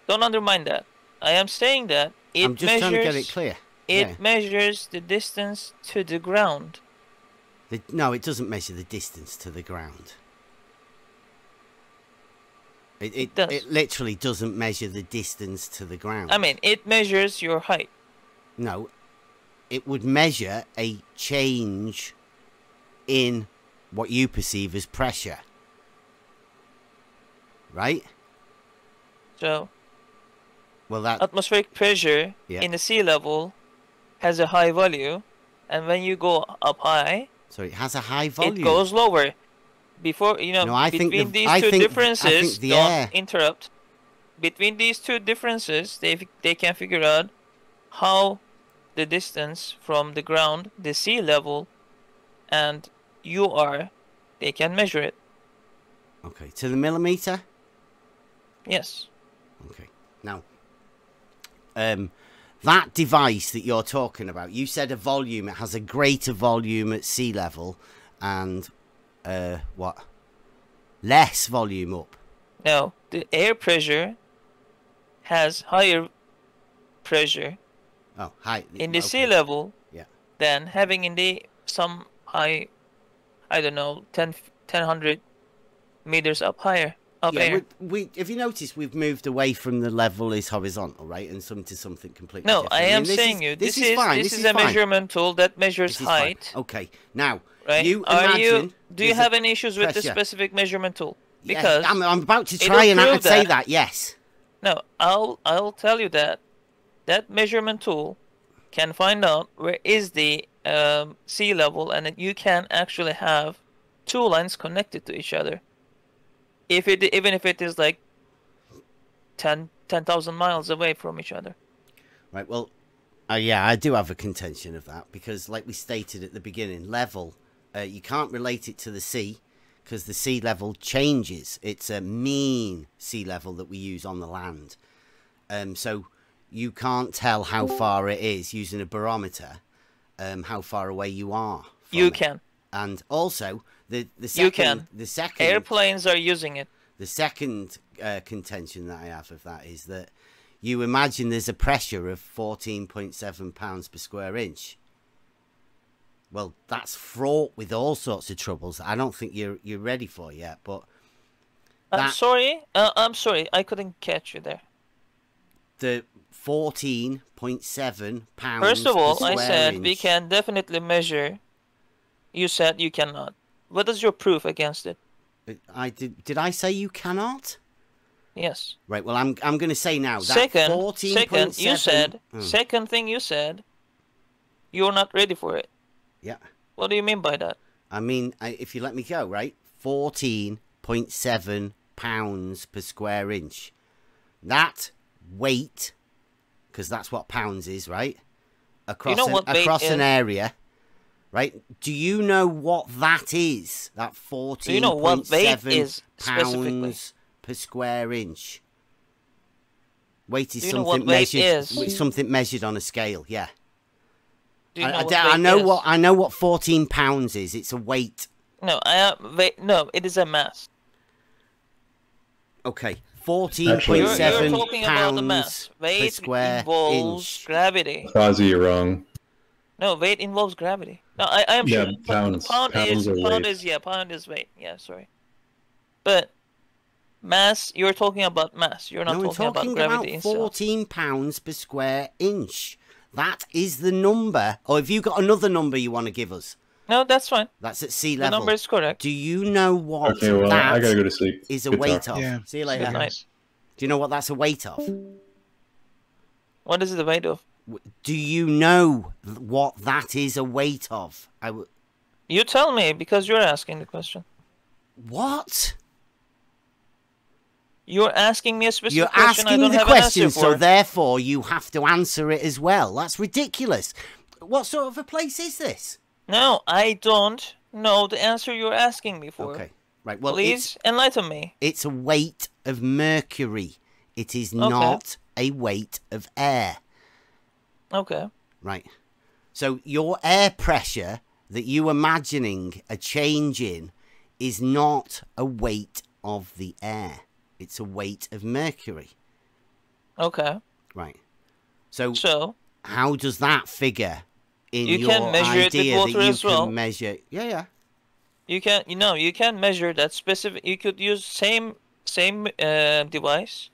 Don't undermine that. I am saying that it I'm just measures. trying to get it clear. It Yeah. measures the distance to the ground. No, it doesn't measure the distance to the ground. It does. It literally doesn't measure the distance to the ground. I mean, it measures your height. No, it would measure a change in what you perceive as pressure. Right? So, Well, that atmospheric pressure Yeah. in the sea level has a high value, and when you go up high, so it has a high volume. it goes lower. Before No, I think between the- these I two think- I differences, think the don't air- interrupt. Between these two differences, they can figure out how the distance from the ground, the sea level, and you are. They can measure it. Okay, to the millimeter. Yes. Okay. Now, that device that you're talking about, you said a volume. It has a greater volume at sea level, and what? Less volume up. Now, the air pressure has higher pressure Oh, high. in the okay. sea level Yeah. than having in the some high, I don't know, 100 meters up higher, up Yeah, air. we if you notice, we've moved away from the level is horizontal, right, and some to something completely No, different. I am mean, saying this is fine. this is a fine. measurement tool that measures This is fine. height. Okay, now Right? you Are imagine. you? Do you there's a have any issues with the pressure. specific measurement tool? Yeah, Because I'm about to it'll try and prove say that- that. Yes. no, I'll tell you that that measurement tool can find out where is the sea level, and that you can actually have two lines connected to each other. Even if it is like 10,000 miles away from each other. Right. Well, yeah, I do have a contention of that because, like we stated at the beginning, level, you can't relate it to the sea because the sea level changes. It's a mean sea level that we use on the land. So you can't tell how far it is using a barometer, how far away you are. from You it. can. And also, the second, You can. the second, Airplanes are using it. the second contention that I have of that is that you imagine there's a pressure of 14.7 pounds per square inch. Well, that's fraught with all sorts of troubles that I don't think you're ready for yet. But I'm that- sorry. I'm sorry. I couldn't catch you there. the 14.7 pounds. First of all, per I square said we inch- can definitely measure. You said you cannot. What is your proof against it? I did I say you cannot? Yes. Right. Well, I'm going to say now that Second, 14.7. you said. Oh, Second thing you said. You're not ready for it. yeah. What do you mean by that? I mean, if you let me go, right? 14.7 pounds per square inch. That weight, because that's what pounds is, right? Across, know what weight across an is? area, right? Do you know what that is? That 14.7 Do you know what weight is specifically? pounds per square inch. Weight is Do you know something what weight measured. is? Something measured on a scale. Yeah. Do you know what I weight know is? what I know what 14 pounds is. It's a weight. No, no, it is a mass. Okay, You're 14.7 talking about the mass. pounds per Weight square involves inch. gravity. Quasi, you're wrong. No, weight involves gravity. No, I am Yeah, sure. pounds. Pound Pounds are weight. pound is weight. Yeah, sorry. But mass, you're talking about mass. You're not No, I'm talking about talking gravity about itself. 14 pounds per square inch. That is the number. Or have you got another number you want to give us? No, that's fine. That's at sea The level. number is correct. Do you know what Okay, well, that I gotta go to sleep. is a Good weight talk. of? Yeah. See you later. Good night. Do you know what that's a weight of? What is it the weight of? Do you know what that is a weight of? You tell me because you're asking the question. What? You're asking me a specific You're question. I asking don't the have an question, answer so for. therefore you have to answer it as well. That's ridiculous. What sort of a place is this? No, I don't know the answer you're asking me for. Okay, right. Well, please enlighten me. It's a weight of mercury. It is not a weight of air. Okay. Right. So your air pressure that you imagining a change in is not a weight of the air. It's a weight of mercury. Okay. Right. So how does that figure in you your can measure idea it with water that you as well. can measure? Yeah. You can measure that specific. You could use same device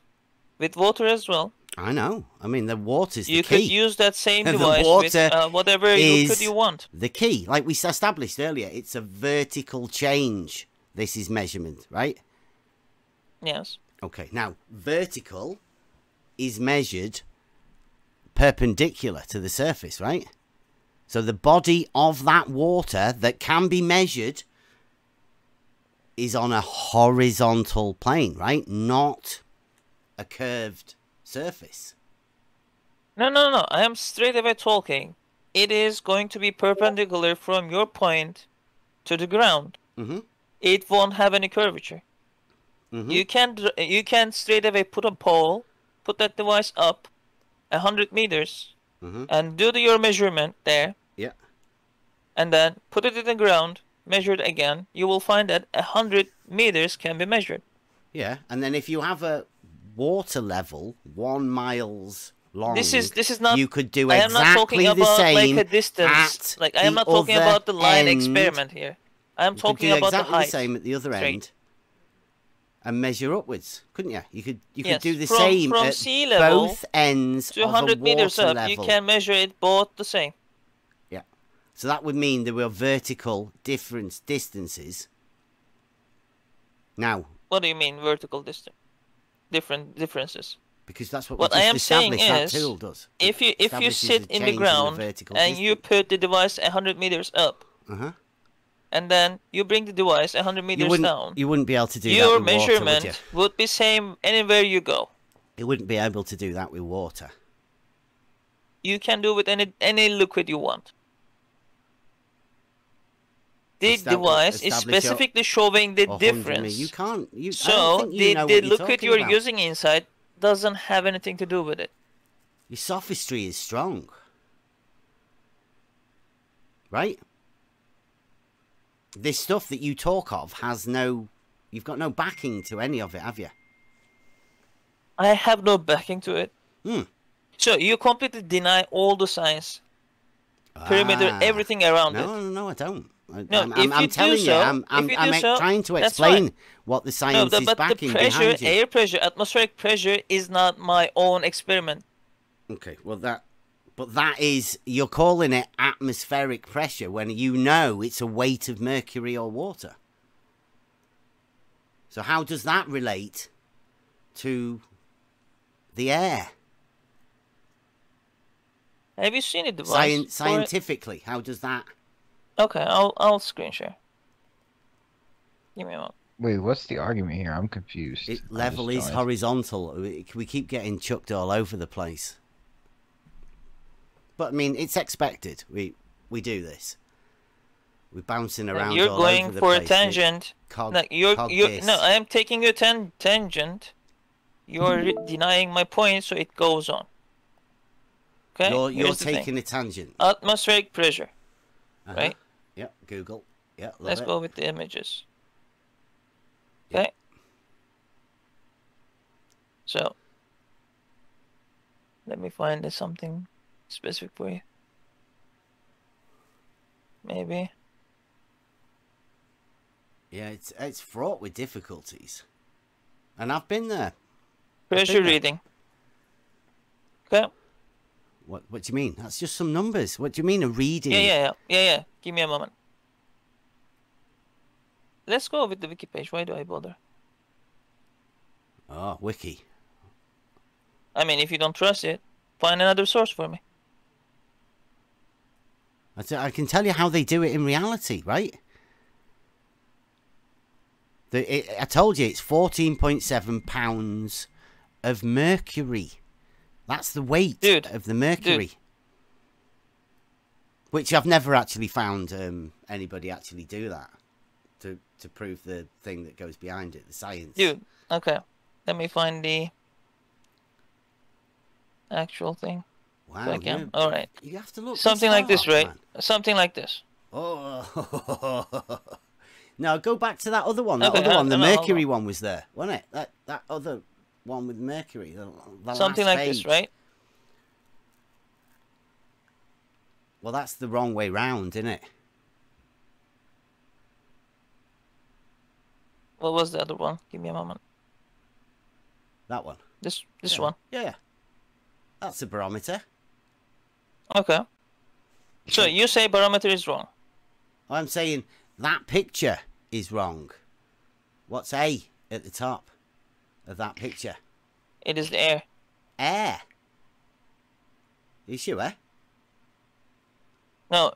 with water as well. I know. I mean, the water's the you key. You could use that same The device water with whatever you want. The key, like we established earlier, it's a vertical change. This is measurement, right? Yes. Okay. Now, vertical is measured perpendicular to the surface, right? So the body of that water that can be measured is on a horizontal plane, right? Not a curved surface. No. I am straight away talking. It is going to be perpendicular from your point to the ground. Mm-hmm. It won't have any curvature. Mm-hmm. You can straight away put a pole, put that device up 100 meters, and do your measurement there. Yeah. And then put it in the ground, measure it again. You will find that 100 meters can be measured. Yeah, and then if you have a water level 1 miles long, this is not. You could do I am not talking exactly the about same like a distance. Like I am not talking other about the line end. experiment here. I am talking you could do about exactly the height. the same at the other end, and measure upwards, couldn't you? You could Yes, do the from same at sea level both ends to of a 100 meters water up. level. You can measure it both the same. Yeah, so that would mean there were vertical distances. Now, what do you mean vertical distance? Differences. Because that's what I am saying is, tool does. if you sit in the ground and you put the device 100 meters up, and then you bring the device 100 meters down, you wouldn't be able to do that your with water, measurement would be same anywhere you go. You wouldn't be able to do that with water. You can do it with any liquid you want. The device is specifically showing the difference. You can't. So the liquid you're using inside doesn't have anything to do with it. Your sophistry is strong, right? This stuff that you talk of has no. You've got no backing to any of it, have you? I have no backing to it. So you completely deny all the science, perimeter, everything around it. No, I don't. I'm telling you, I'm trying to explain what the science is backing behind you. Air pressure, atmospheric pressure is not my own experiment. Okay, well but that is, you're calling it atmospheric pressure when you know it's a weight of mercury or water. So how does that relate to the air? Have you seen a device? Scientifically, how does that? Okay, I'll screen share. Give me a moment. Wait, what's the argument here? I'm confused. Level is horizontal. We keep getting chucked all over the place. But I mean, it's expected. We do this. We're bouncing around. You're all going over the for place. a tangent. No, I am taking a tangent. You're denying my point, so it goes on. Okay. You're taking a tangent. Atmospheric pressure. Right? Yeah, Google. Yeah, let's go with the images. Okay. Yep. So, let me find something specific for you. Maybe. Yeah, it's fraught with difficulties, and I've been there. Pressure reading. Okay. What do you mean? That's just some numbers. What do you mean a reading? Yeah. Give me a moment. Let's go with the wiki page. Why do I bother? Oh, wiki. I mean, if you don't trust it, find another source for me. I can tell you how they do it in reality, right? I told you it's 14.7 pounds of mercury. That's the weight of the mercury. Dude. Which I've never actually found anybody actually do that to prove the thing that goes behind it, the science. Dude, okay. Let me find the actual thing. Wow. Yeah. All right. You have to look. Something like this, right? Man. Something like this. Oh. No, go back to that other one. That Okay, other one, the no, mercury one was there, wasn't it? That other one with mercury. The Something last like page. this, right? Well, that's the wrong way round, isn't it? What was the other one? Give me a moment. That one. This Yeah. one. Yeah. That's a barometer. Okay. So you say barometer is wrong. I'm saying that picture is wrong. What's A at the top of that picture? It is the air. Air. You sure? No,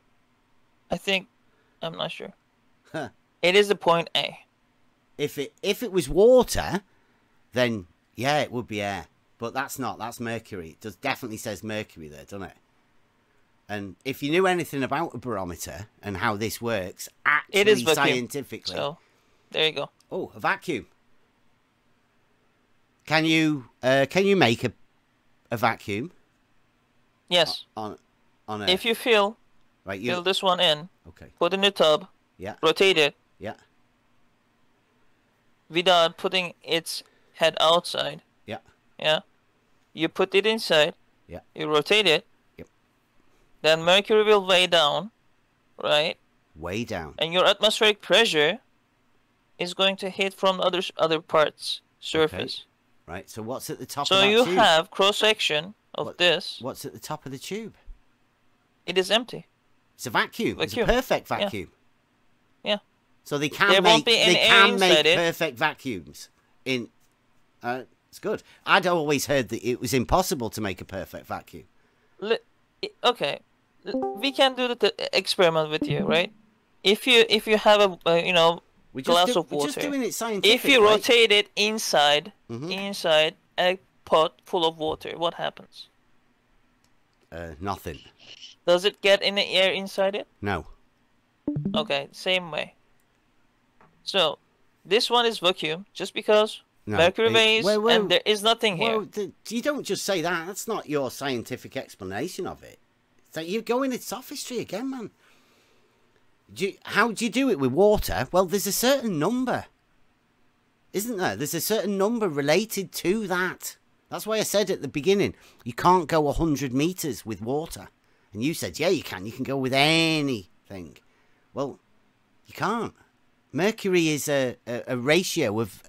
I think I'm not sure. Huh. It is the point A. If it was water, then yeah, it would be air. But that's not. That's mercury. It definitely says mercury there, doesn't it? And if you knew anything about a barometer and how this works, actually It is vacuum. scientifically. So there you go. Oh, a vacuum. Can you make a vacuum? Yes. On a, If you fill this one in, okay. put in the tub, Yeah. rotate it, Yeah. without putting its head outside. Yeah. Yeah. You put it inside. Yeah. You rotate it. Yep. Then mercury will weigh down, right? Way down. And your atmospheric pressure is going to hit from other parts surface. Okay. Right. So what's at the top So of that you tube? have cross section of this. What's at the top of the tube? It is empty. It's a vacuum. It's a Vacuum. perfect Yeah. vacuum. Yeah. So they can There make won't be any air inside it. perfect vacuums. It's good. I'd always heard that it was impossible to make a perfect vacuum. Okay, we can do the experiment with you, right? If you have a glass of water, We're just doing it scientifically. if you rotate it inside a pot full of water, what happens? Nothing. Does it get any air inside it? No. Okay, same way. So this one is vacuum, just because No. mercury weighs Whoa. and there is nothing here. Well, you don't just say that. That's not your scientific explanation of it. So you're going into sophistry again, man. How do you do it with water? Well, there's a certain number, isn't there? There's a certain number related to that. That's why I said at the beginning, you can't go 100 meters with water. And you said, yeah, you can. You can go with anything. Well, you can't. Mercury is a ratio of,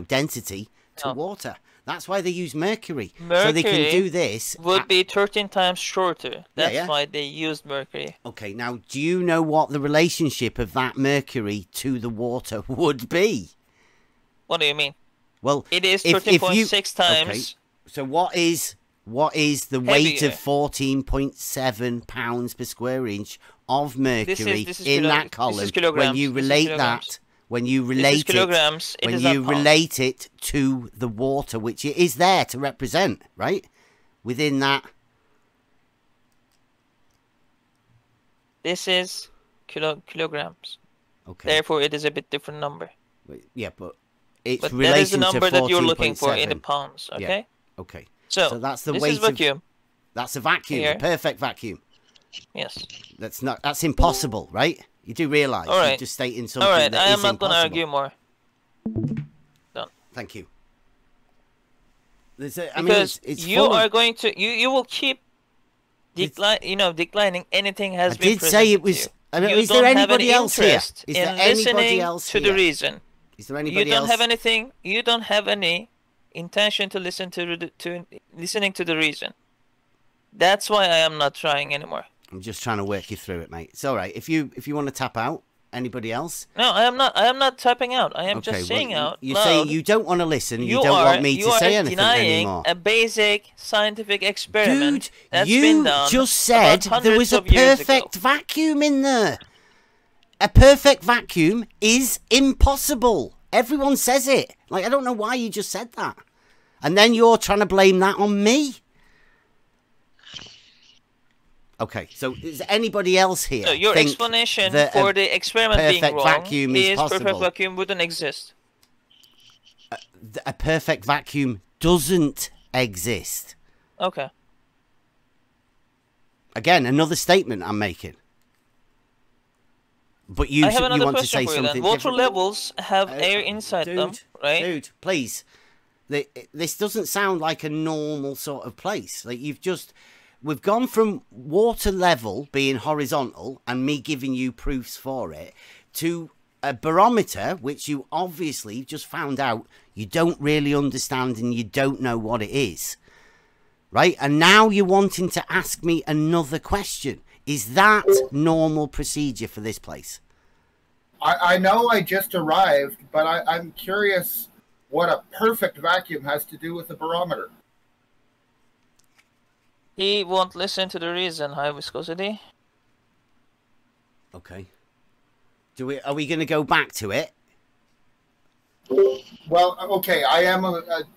density to water. That's why they use mercury. So they can do this. Would be 13 times shorter. That's Yeah. why they used mercury. Okay, now, do you know what the relationship of that mercury to the water would be? What do you mean? Well, it is if 13.6 times. Okay, so what is the weight heavier. of 14.7 pounds per square inch of mercury this is in kilo- that column? this is kilograms. When you This is relate kilograms. that, when you This is relate kilograms, it when is not you pounds. relate it to the water, which it is there to represent, right? Within that. This is kilograms. Okay. Therefore, it is a bit different number. Yeah, but it's But relating that is the number to that you're looking for in the 14.7. pounds. Yeah. Okay. Okay. So that's the this weight is vacuum. That's a vacuum, Here. a perfect vacuum. Yes. That's impossible, right? You do realise All right. you're just stating something All right. that I is am not going to impossible. argue more. Done. Thank you. Because it's you full of- are going to you will keep declining anything has I been did say it presented was. to you. I mean, You is there don't have anybody any else here? interest Is there in anybody listening else to here? the reason. Is there You anybody don't else? have anything. You don't have any intention to listen to listening to the reason. That's why I am not trying anymore. I'm just trying to work you through it, mate. It's all right. If you want to tap out, anybody else? No, I am not. I am not tapping out. I am just saying well, out you loud. say you don't want to listen. You You don't are, want me you to are say anything denying anymore. a basic scientific experiment Dude, that's you been done just said about there was a hundreds of years ago. perfect vacuum in there. A perfect vacuum is impossible. Everyone says it. Like, I don't know why you just said that. And then you're trying to blame that on me. Okay, so is anybody else here? So your explanation for the experiment being wrong vacuum is perfect vacuum wouldn't exist. A perfect vacuum doesn't exist. Okay. Again, another statement I'm making. But you, I have another you want to question say for you something then. Water different? levels have air inside them, right? Dude, please. This doesn't sound like a normal sort of place. Like we've gone from water level being horizontal and me giving you proofs for it to a barometer, which you obviously just found out you don't really understand and you don't know what it is. Right? And now you're wanting to ask me another question. Is that normal procedure for this place? I know I just arrived, but I'm curious what a perfect vacuum has to do with a barometer. He won't listen to the reason, high viscosity. Okay. Are we going to go back to it? Well, okay, I am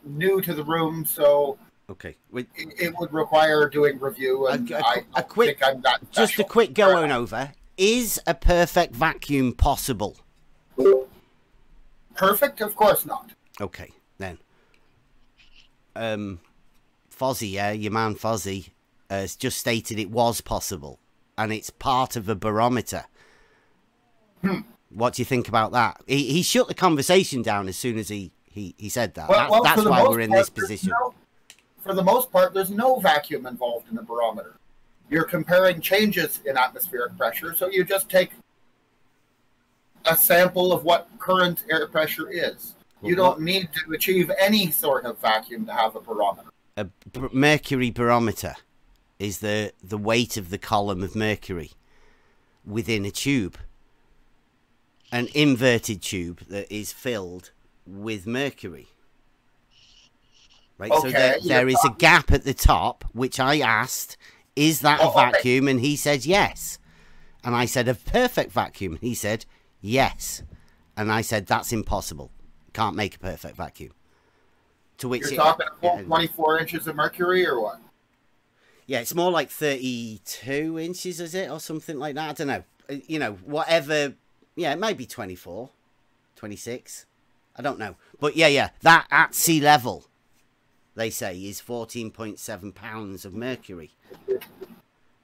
new to the room, so okay, it would require doing review, and a quick, think I'm that just a quick going over. Is a perfect vacuum possible? Perfect? Of course not. Okay, then. Fozzie, yeah, your man Fozzie, has just stated it was possible, and it's part of a barometer. What do you think about that? He shut the conversation down as soon as he said that. Well, that's why we're in this position. For the most part, there's no vacuum involved in the barometer. You're comparing changes in atmospheric pressure, so you just take a sample of what current air pressure is. You don't need to achieve any sort of vacuum to have a barometer. A mercury barometer is the weight of the column of mercury within a tube. An inverted tube that is filled with mercury. Right, okay, so there is a gap at the top, which I asked, is that a vacuum? And he said yes. And I said, a perfect vacuum. He said yes. And I said, that's impossible. Can't make a perfect vacuum. To which you're talking 24 inches of mercury or what? Yeah, it's more like 32 inches, is it? Or something like that. I don't know. You know, whatever. Yeah, it might be 24, 26. I don't know. But yeah, that at sea level, they say, is 14.7 pounds of mercury.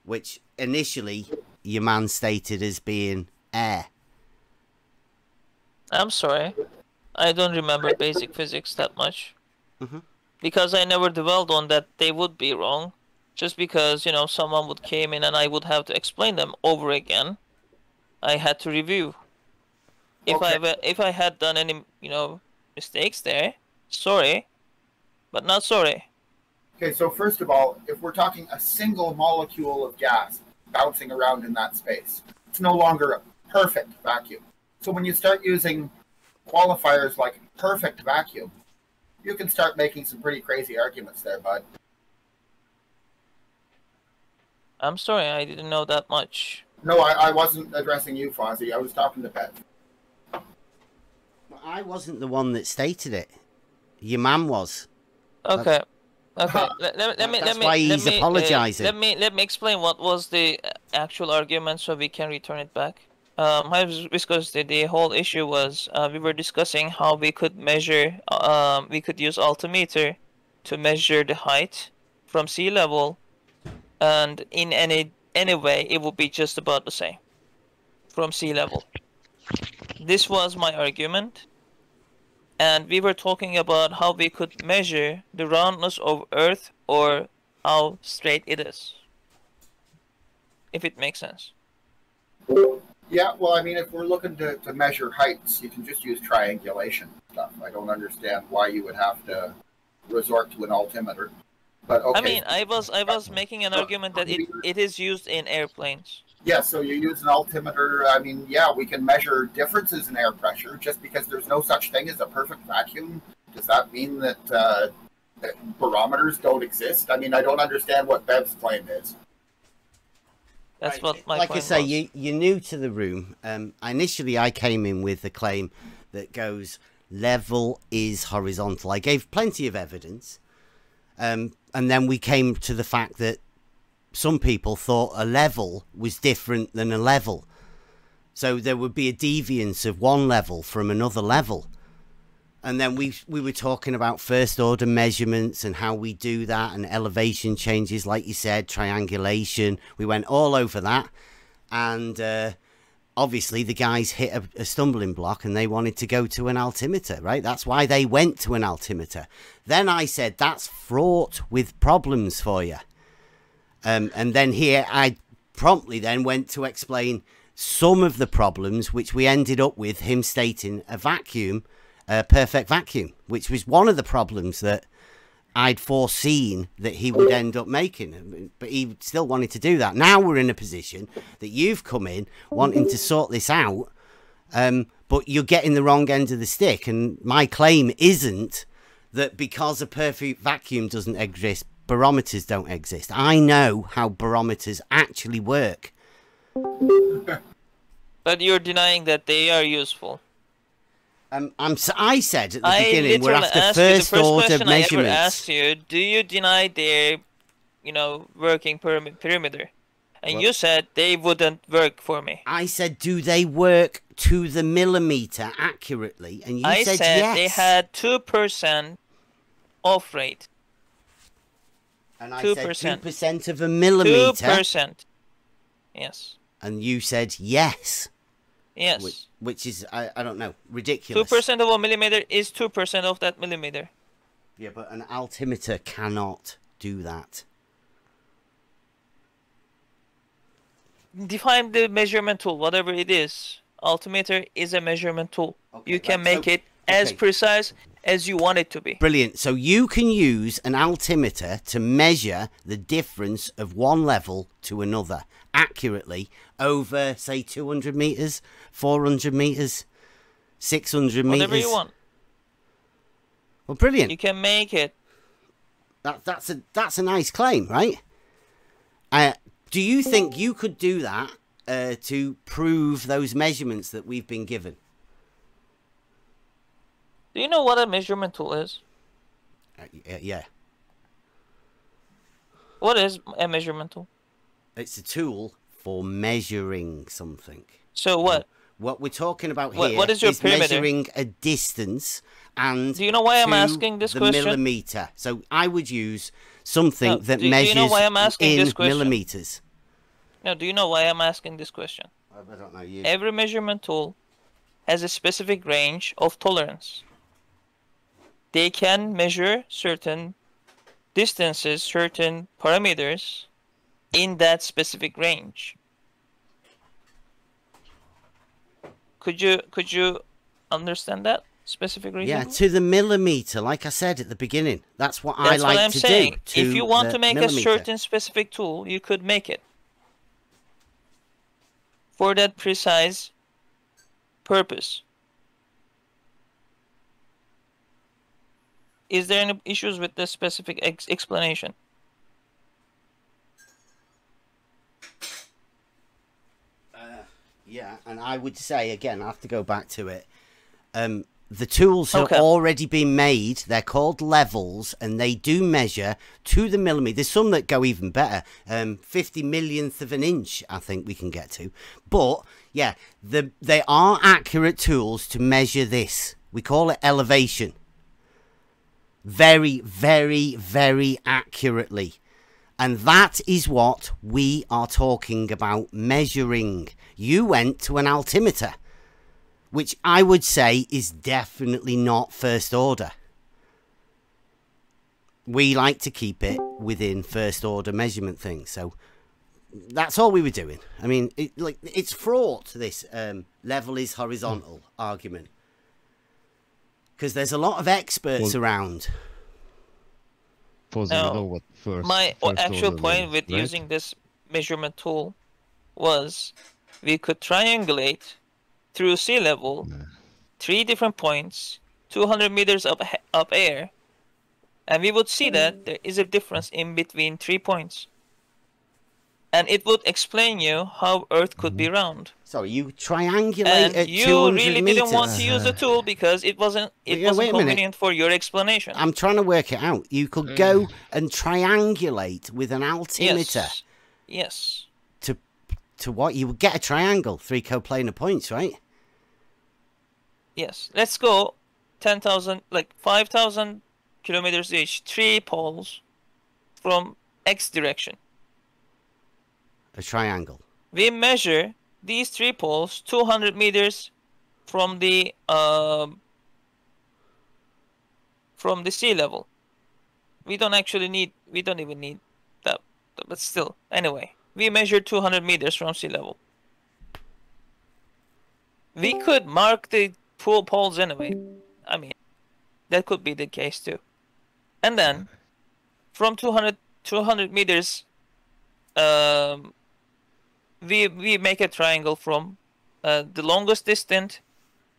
Which initially your man stated as being air. I'm sorry. I don't remember basic physics that much. Because I never dwelled on that they would be wrong. Just because, you know, someone would came in and I would have to explain them over again. I had to review. If I had done any, you know, mistakes there, sorry, but not sorry. Okay, so first of all, if we're talking a single molecule of gas bouncing around in that space, it's no longer a perfect vacuum. So when you start using qualifiers like perfect vacuum, you can start making some pretty crazy arguments there, bud. I'm sorry, I didn't know that much. No, I wasn't addressing you, Fozzie. I was talking to Bev. I wasn't the one that stated it. Your man was. Okay. Okay. That's why he's apologizing. Let me explain what was the actual argument so we can return it back. Because the whole issue was we were discussing how we could measure, we could use altimeter to measure the height from sea level, and in any way it would be just about the same from sea level. This was my argument, and we were talking about how we could measure the roundness of Earth or how straight it is, if it makes sense. Yeah, well, I mean, if we're looking to measure heights, you can just use triangulation stuff. I don't understand why you would have to resort to an altimeter. But okay. I mean, I was making an argument that it is used in airplanes. Yeah, so you use an altimeter. I mean, yeah, we can measure differences in air pressure. Just because there's no such thing as a perfect vacuum, does that mean that, that barometers don't exist? I mean, I don't understand what Bev's claim is. That's what my like I point say, was. you're new to the room. Initially, I came in with the claim that goes, level is horizontal. I gave plenty of evidence. And then we came to the fact that some people thought a level was different than a level. So there would be a deviance of one level from another level. And then we were talking about first order measurements and how we do that, and elevation changes, like you said, triangulation. We went all over that. And obviously the guys hit a stumbling block and they wanted to go to an altimeter, right? That's why they went to an altimeter. Then I said, that's fraught with problems for you. And then here I promptly then went to explain some of the problems, which we ended up with him stating a vacuum, a perfect vacuum, which was one of the problems that I'd foreseen that he would end up making. But he still wanted to do that. Now we're in a position that you've come in wanting to sort this out, but you're getting the wrong end of the stick. And my claim isn't that because a perfect vacuum doesn't exist, barometers don't exist. I know how barometers actually work. But you're denying that they are useful. I said at the beginning, we're after first order measurements. I ever asked you, do you deny their, working perimeter? And you said they wouldn't work for me. I said, do they work to the millimeter accurately? And you said yes. They had 2% off rate. And I 2%. said 2% of a millimeter. 2%. Yes. And you said yes. Yes. Which is, I don't know, ridiculous. 2% of a millimeter is 2% of that millimeter. Yeah, but an altimeter cannot do that. Define the measurement tool, whatever it is. Altimeter is a measurement tool. Okay, you can make it as precise as you want it to be. Brilliant. So you can use an altimeter to measure the difference of one level to another accurately over, say, 200 meters, 400 meters, 600 meters. Whatever you want. Well, brilliant. You can make it. That's a nice claim, right? Do you think you could do that to prove those measurements that we've been given? Do you know what a measurement tool is? Yeah. What is a measurement tool? It's a tool for measuring something. So what? What we're talking about here what is your perimeter? Measuring a distance and do you know why I'm asking this question? Millimeter. So I would use something that measures do you know why I'm asking in this question? millimeters. No, do you know why I'm asking this question? I don't know you. Every measurement tool has a specific range of tolerance. They can measure certain distances, certain parameters in that specific range. Could you understand that specific reason? Yeah, to the millimeter, like I said at the beginning. That's what I like to do. If you want to make a certain specific tool, you could make it for that precise purpose. Is there any issues with this specific explanation? Yeah, and I would say, again, I have to go back to it. The tools have already been made. They're called levels, and they do measure to the millimeter. There's some that go even better. 50 millionth of an inch, I think we can get to. But, yeah, they are accurate tools to measure this. We call it elevation. Very, very, very accurately. And that is what we are talking about measuring. You went to an altimeter, which I would say is definitely not first order. We like to keep it within first order measurement things. So that's all we were doing. I mean, it's fraught, this level is horizontal argument. Because there's a lot of experts around. My actual point with using this measurement tool was we could triangulate through sea level 3 different points, 200 meters up air, and we would see that there is a difference in between 3 points. and it would explain you how Earth could be round. Sorry, you triangulate And at you 200 really meters. didn't want to use the tool because it wasn't Wait a minute. convenient for your explanation. I'm trying to work it out. You could go and triangulate with an altimeter. Yes. To what? You would get a triangle, 3 coplanar points, right? Yes. Let's go 10,000, like 5,000 kilometers each, 3 poles from X direction. A triangle. We measure these 3 poles 200 meters from the sea level. We don't even need that, but still, anyway, we measured 200 meters from sea level. We could mark the poles anyway. I mean, that could be the case too. And then, from 200 meters, we make a triangle from the longest distance,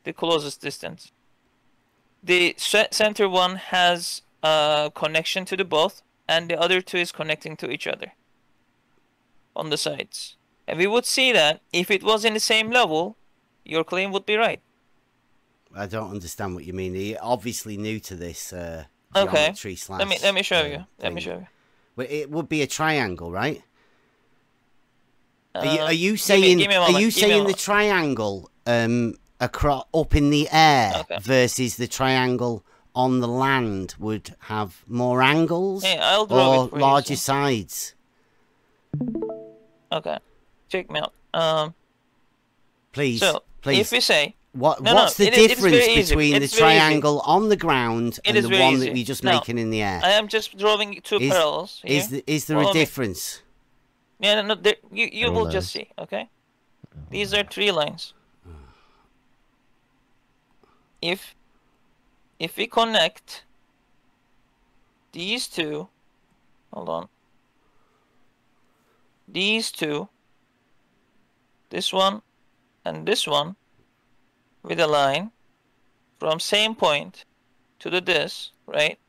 the closest distance. The center one has a connection to the both, and the other two is connecting to each other on the sides. And we would see that if it was in the same level, your claim would be right. I don't understand what you mean. You're obviously new to this Okay. geometry slash. Let me show you. Let me show you. Well, it would be a triangle, right? Are you give saying me a moment, are you give me a saying the moment. triangle across up in the air Okay. versus the triangle on the land would have more angles Hey, I'll draw or it for larger you. sides? Okay. Check me out. Please, So, please. if we say... What's No, the it is difference very easy. between the It's very easy. triangle on the ground It and is the very one easy. that you're just Now, making in the air? I am just drawing 2 parallels here. Is there a Follow me. difference? Yeah, no, you will just see, okay? These are 3 lines. If we connect these 2, hold on. These 2, this one and this one, with a line from same point to the this, right?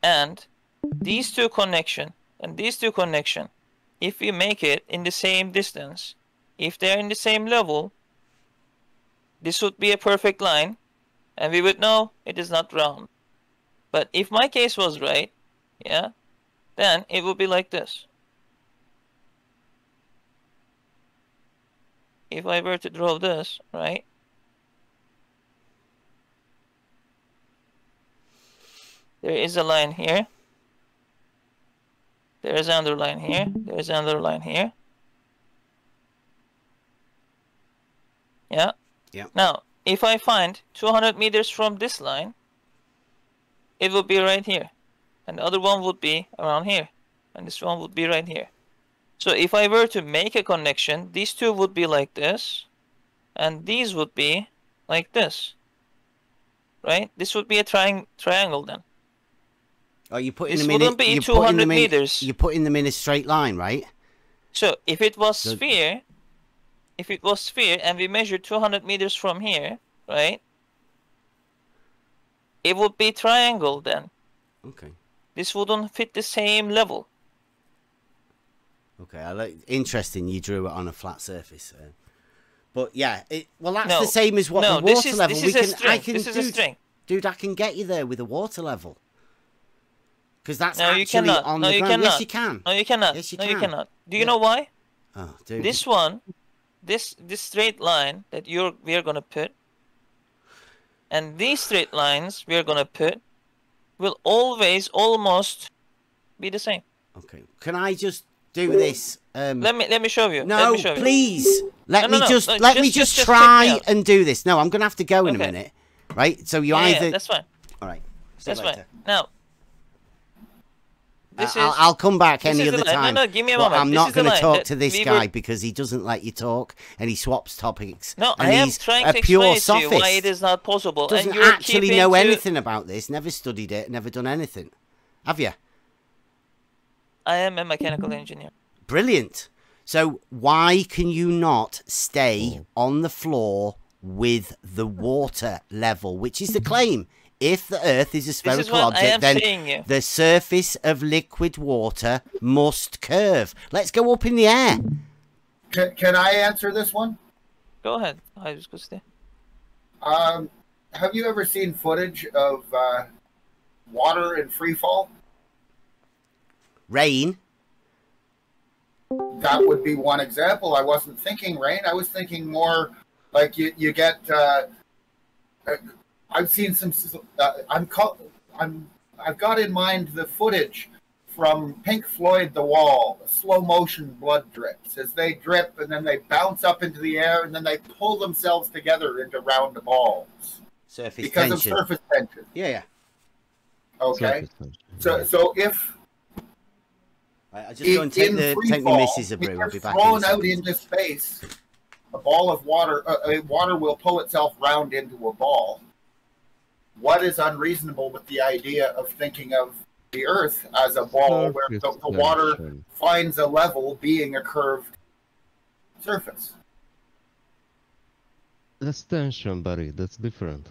And these 2 connection and these 2 connection, if we make it in the same distance, if they're in the same level, this would be a perfect line, and we would know it is not round. But if my case was right, yeah, then it would be like this. If I were to draw this, right? There is a line here. There is another line here. There is another line here. Yeah? Yeah. Now, if I find 200 meters from this line, it would be right here. And the other one would be around here. And this one would be right here. So if I were to make a connection, these 2 would be like this. And these would be like this. Right? This would be a triangle then. Oh, you're putting This them in. wouldn't be You're 200 putting them in, meters. You're putting them in a straight line, right? So if it was So- sphere, and we measured 200 meters from here, right? It would be triangle then. Okay. This wouldn't fit the same level. Okay. Interesting. You drew it on a flat surface. But yeah, well, that's No, the same as what no, the water this is level. a string. This is a string. Dude, I can get you there with a water level. Because that's No, actually you cannot. on No, the you ground. Yes, cannot. you can. No, you cannot. Yes, you no, can. you cannot. Do you Yeah. know why? Oh, dude. This one, this straight line that we are gonna put, and these straight lines we are gonna put, will always almost be the same. Okay. Can I just do this? Let me show you. No, let me show you. please. Let No, me no, just no, let me just just check me try out. and do this. No, I'm gonna have to go in a Okay. minute. Right? So you Yeah, either. that's fine. All right. See you That's later. fine. Now, this is. I'll come back this any is the other line. time. No, no, give me a but moment. I'm This not is the going to line talk that to this we guy were- because he doesn't let you talk and he swaps topics. No, and I am he's trying a to pure explain to you why sophist. it is not possible. Doesn't and you're actually keeping know to... anything about this. Never studied it. Never done anything. Have you? I am a mechanical engineer. Brilliant. So why can you not stay on the floor with the water level, which is the claim? if the Earth is a spherical object, then the surface of liquid water must curve. Let's go up in the air. Can I answer this one? Go ahead. Have you ever seen footage of water in free fall? Rain. That would be one example. I wasn't thinking rain. I was thinking more like you get. I've seen some. I've got in mind the footage from Pink Floyd, The Wall, slow motion blood drips as they drip and then they bounce up into the air and then they pull themselves together into round balls. Surface tension. Of surface tension. Yeah. Okay. So if I just go and take the missus a brew. I'll be back. Thrown out into space, a ball of water. Water will pull itself round into a ball. What is unreasonable with the idea of thinking of the Earth as a ball where the water finds a level being a curved surface? That's tension, buddy. That's different.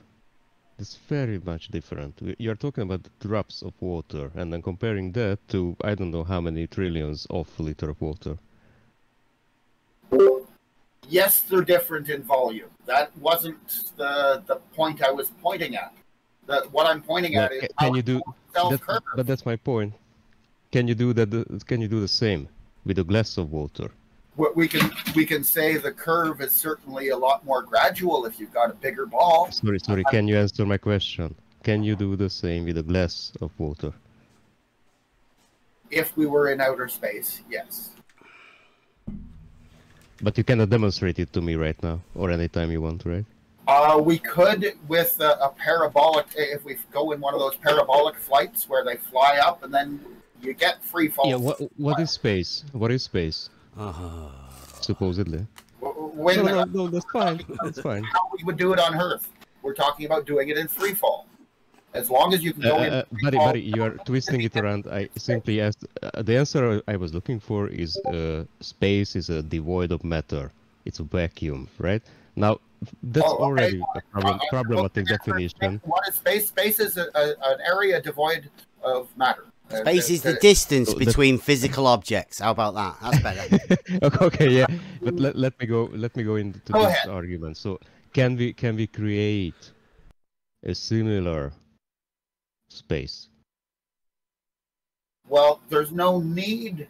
It's very much different. You're talking about drops of water and then comparing that to I don't know how many trillions of liters of water. Yes, they're different in volume. That wasn't the point I was pointing at. What I'm pointing at is can you do that, but that's my point. Can you do that? Can you do the same with a glass of water? We can say the curve is certainly a lot more gradual if you've got a bigger ball. Sorry. Can you answer my question? Can you do the same with a glass of water? If we were in outer space, yes. But you cannot demonstrate it to me right now, or anytime you want, right? We could with a parabolic, if we go in one of those parabolic flights where they fly up and then you get free fall. Yeah, what is space? What is space? Supposedly. No, that's fine. That's fine. How we would do it on Earth. We're talking about doing it in free fall. As long as you can go in buddy, you are twisting it around. I simply asked, the answer I was looking for is space is a devoid of matter. It's a vacuum, right? Now, that's already a problematic definition. What is space? Space is an area devoid of matter. Space is the distance between physical objects. How about that? That's better. Okay, yeah. But let me go into this argument. So, can we create a similar space? Well, there's no need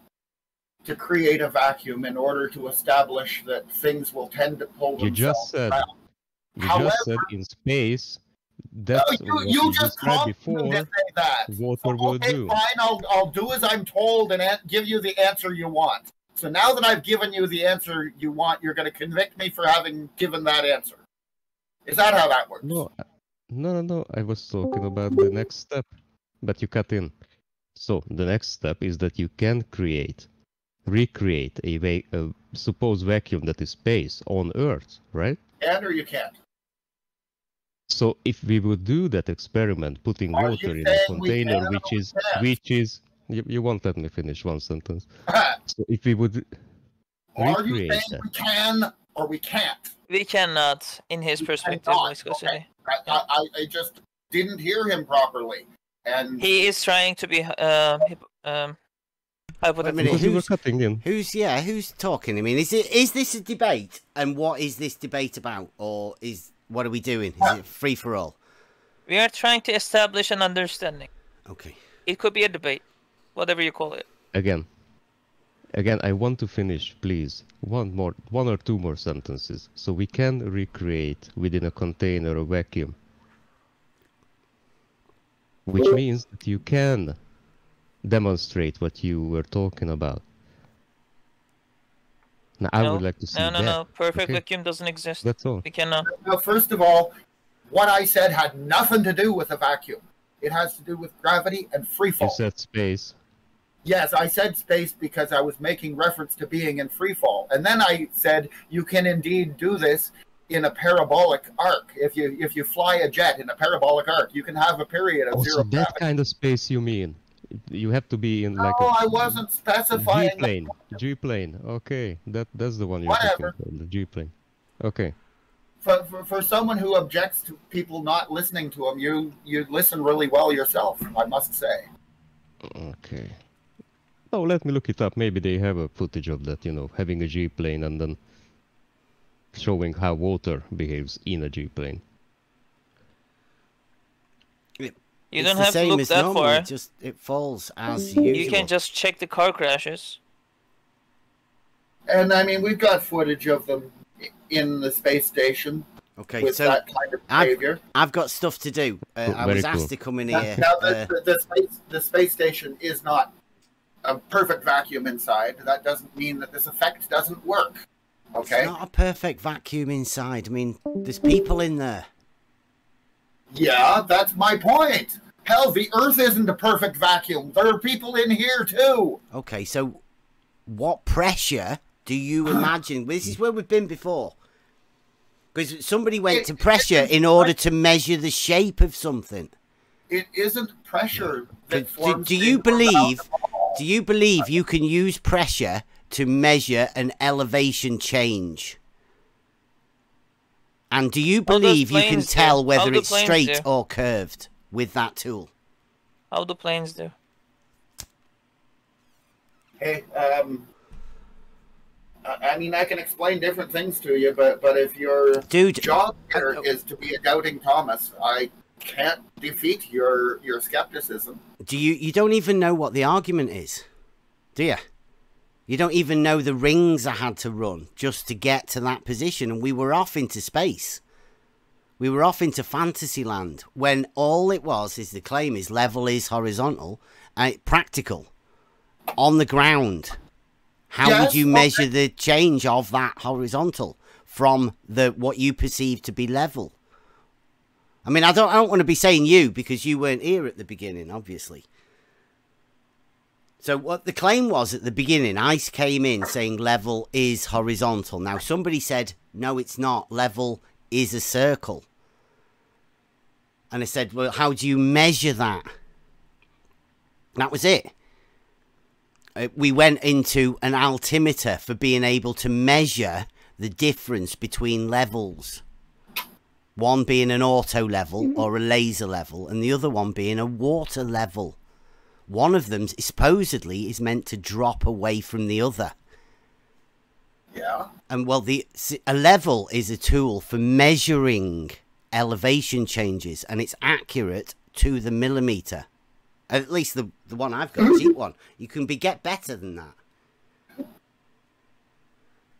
to create a vacuum in order to establish that things will tend to pull themselves around. You just said in space. That's what you just described before. Water will do. Fine. I'll do as I'm told and give you the answer you want. So now that I've given you the answer you want, you're going to convict me for having given that answer. Is that how that works? No. I was talking about the next step, but you cut in. So the next step is that you can recreate a supposed vacuum that is space on Earth, right? Can or you can't? So if we would do that experiment, putting water in a container, which is, you won't let me finish one sentence. So if we would recreate that, we can or we can't? We cannot, in his perspective. Okay. I just didn't hear him properly, and he is trying to be because you were cutting in. Who's talking? I mean, is this a debate? And what is this debate about? Or what are we doing? Is it free for all? We are trying to establish an understanding. Okay. It could be a debate, whatever you call it. Again, I want to finish, please. One or two more sentences, so we can recreate within a container a vacuum, which means that you can demonstrate what you were talking about. Now, I would like to see that. No. Perfect vacuum doesn't exist. That's all. We cannot. Now, first of all, what I said had nothing to do with a vacuum. It has to do with gravity and free fall. You said space. Yes, I said space because I was making reference to being in free fall. And then I said you can indeed do this in a parabolic arc. If you fly a jet in a parabolic arc, you can have a period of zero gravity. That kind of space you mean? You have to be in like I wasn't specifying. G-plane. Okay, that's the one you're talking about, the G-plane. Okay. For someone who objects to people not listening to him, you listen really well yourself, I must say. Okay. Oh, let me look it up. Maybe they have a footage of that, you know, having a G-plane and then showing how water behaves in a G-plane. You don't have to look that normal. far. It falls as usual. You can just check the car crashes. And I mean, we've got footage of them in the space station. Okay, with so that kind of behavior. I've got stuff to do. I was asked to come in here. Now, the space station is not a perfect vacuum inside. That doesn't mean that this effect doesn't work. Okay? It's not a perfect vacuum inside. I mean, there's people in there. Yeah, that's my point. Hell, the Earth isn't a perfect vacuum. There are people in here, too. Okay, so what pressure do you imagine? This is where we've been before. Because somebody went to pressure in order to measure the shape of something. It isn't pressure that forms... Do you believe you can use pressure to measure an elevation change? And do you believe you can tell whether it's straight or curved with that tool? How do planes do? Hey, I mean, I can explain different things to you, but if your job here is to be a doubting Thomas, I can't defeat your skepticism. You don't even know what the argument is, do you? You don't even know the rings I had to run just to get to that position, and we were off into space. We were off into fantasy land when all it was is the claim is level is horizontal and practical on the ground. How would you measure the change of that horizontal from what you perceive to be level? I mean, I don't want to be saying you because you weren't here at the beginning, obviously. So what the claim was at the beginning, ICE came in saying level is horizontal. Now somebody said, no, it's not. Level is a circle. And I said, well, how do you measure that? That was it. We went into an altimeter for being able to measure the difference between levels. One being an auto level or a laser level, and the other one being a water level. One of them supposedly is meant to drop away from the other. Yeah. And well, a level is a tool for measuring elevation changes, and it's accurate to the millimeter. At least the one I've got, the cheap one. You can get better than that.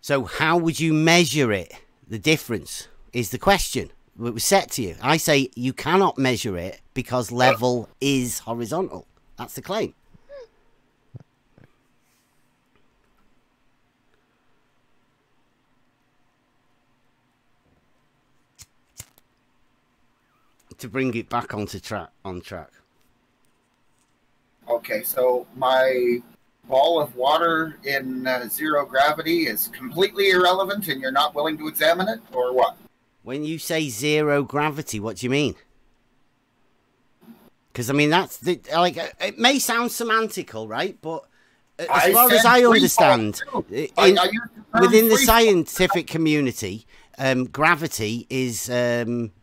So how would you measure it? The difference is the question. It was set to you. I say you cannot measure it because level is horizontal. That's the claim. To bring it back on track. Okay, so my ball of water in zero gravity is completely irrelevant and you're not willing to examine it, or what? When you say zero gravity, what do you mean? Because, I mean, that's it may sound semantical, right? But as far as I understand, within the scientific community, gravity is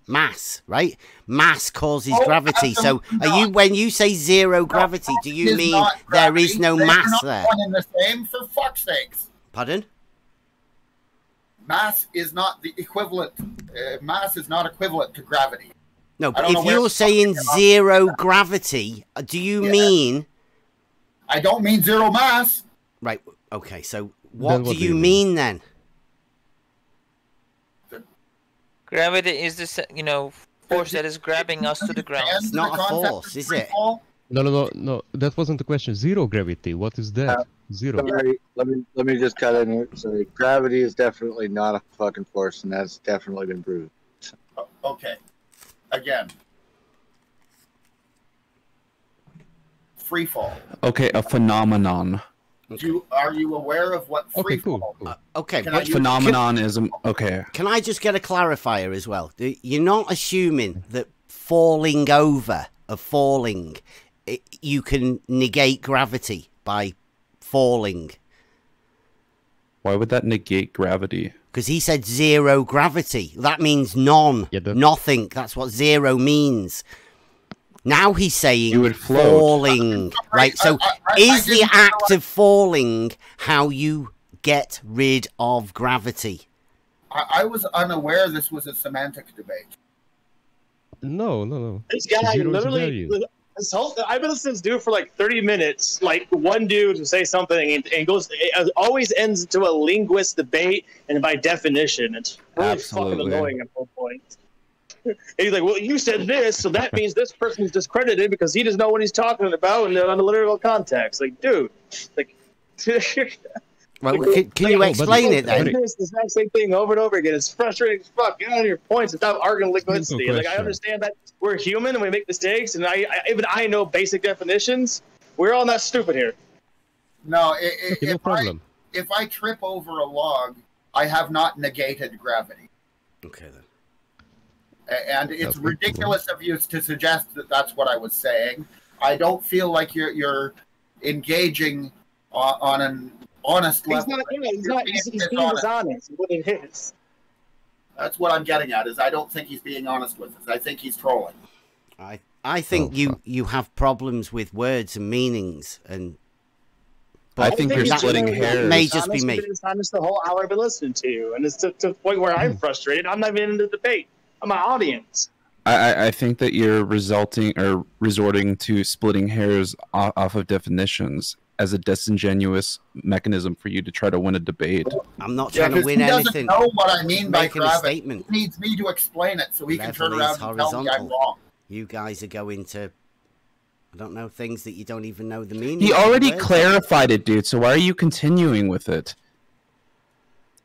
mass, right? Mass causes gravity. So when you say zero gravity, do you mean there is no mass there? One and the same, for fuck's sakes. Pardon? Mass is not the equivalent. Mass is not equivalent to gravity. No, but if you're saying zero gravity, do you mean... I don't mean zero mass. Right, okay, so what do you mean then? Gravity is the, force that is grabbing us to the ground. It's not a force, is it? No. That wasn't the question. Zero gravity. What is that? Zero. Sorry, let me just cut in here. Sorry, gravity is definitely not a fucking force, and that's definitely been proved. Okay. Again. Free fall. Okay, a phenomenon. Are you aware of what free fall? Okay, what phenomenon is? Okay. Can I just get a clarifier as well? You're not assuming that falling over of falling, you can negate gravity by falling. Why would that negate gravity? Because he said zero gravity. That means none, nothing. That's what zero means. Now he's saying You would float. falling, right? So is the act of falling how you get rid of gravity? I was unaware this was a semantic debate. No. This guy literally, I've been listening to this dude for like 30 minutes, like one dude to say something, and goes, it always ends into a linguist debate, and by definition, it's really fucking annoying at one point. And he's like, well, you said this, so that means this person's discredited because he doesn't know what he's talking about in the literal context. Like, dude, like... Well, can you explain it then? It's the exact same thing over and over again. It's frustrating as fuck. Get out of your points without arguing linguistically. Like, I understand that we're human and we make mistakes, and even I know basic definitions. We're all not stupid here. No, no problem. If I trip over a log, I have not negated gravity. Okay, then. And it's ridiculous of you to suggest that that's what I was saying. I don't feel like you're engaging on an honest level. He's being dishonest. What it is. That's what I'm getting at. Is I don't think he's being honest with us. I think he's trolling. I think you have problems with words and meanings, and I think you're splitting hairs. May just be me. It's honest the whole hour I've been listening to you, and it's to the point where I'm frustrated. I'm not even in the debate. I'm an audience. I think that you're resorting to splitting hairs off of definitions as a disingenuous mechanism for you to try to win a debate. I'm not trying to win anything. He doesn't know what I mean by Making a gravity. statement. He needs me to explain it so he can turn around and tell me I'm wrong. You guys are going to, I don't know, things that you don't even know the meaning. He already clarified it, dude, so why are you continuing with it?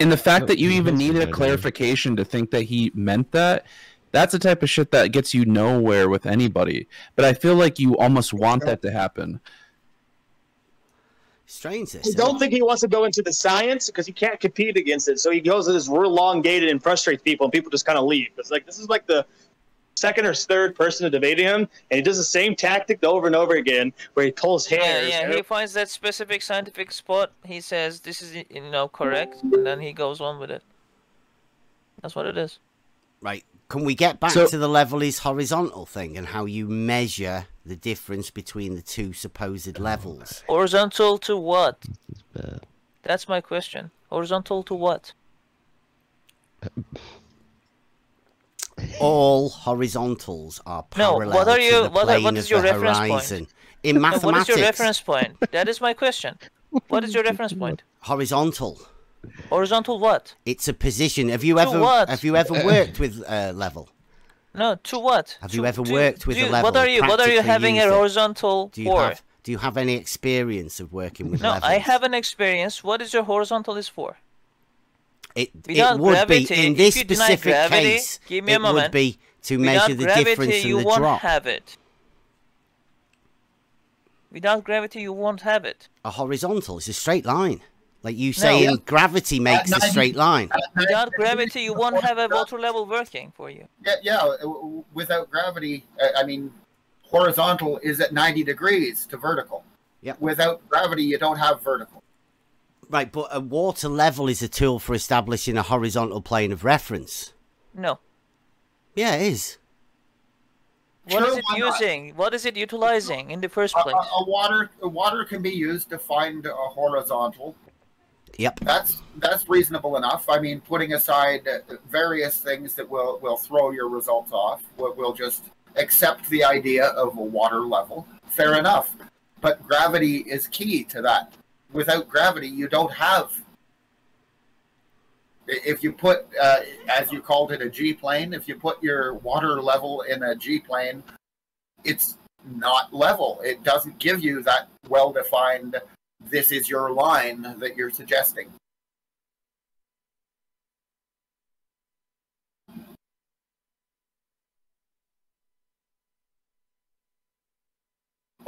And the fact that you even needed a clarification to think that he meant that, that's the type of shit that gets you nowhere with anybody. But I feel like you almost want that to happen. Strange this. I don't think he wants to go into the science because he can't compete against it. So he goes to this real elongated and frustrates people, and people just kind of leave. It's like this is like the second or third person to debate him, and he does the same tactic over and over again, where he pulls hairs. Yeah, he finds that specific scientific spot. He says this is correct, and then he goes on with it. That's what it is. Right. Can we get back to the level is horizontal thing and how you measure the difference between the two supposed levels? Horizontal to what? That's my question. Horizontal to what? All horizontals are parallel what are you? to the plane what is of your the reference horizon. point? In mathematics, What is your reference point? That is my question. What is your reference point? Horizontal. Horizontal what? It's a position. Have you ever worked with level? No, to what? Have you ever worked with a level? What are you having a horizontal for? Do you have any experience of working with levels? No, I have an experience. What is your horizontal is for? It would be in this specific case. Give me a moment. It would be to measure the difference in the drop. You won't have it. Without gravity, you won't have it. A horizontal is a straight line. Like you saying gravity makes a straight line. Without gravity, you won't have a water level working for you. Yeah. Without gravity, I mean, horizontal is at 90 degrees to vertical. Yeah. Without gravity, you don't have vertical. Right, but a water level is a tool for establishing a horizontal plane of reference. No. Yeah, it is. What is it using? What is it utilizing in the first place? A water can be used to find a horizontal. Yep. That's reasonable enough. I mean, putting aside various things that will throw your results off, we'll just accept the idea of a water level. Fair enough. But gravity is key to that. Without gravity, you don't have. If you put, as you called it, a G-plane, if you put your water level in a G-plane, it's not level. It doesn't give you that well-defined, this is your line that you're suggesting.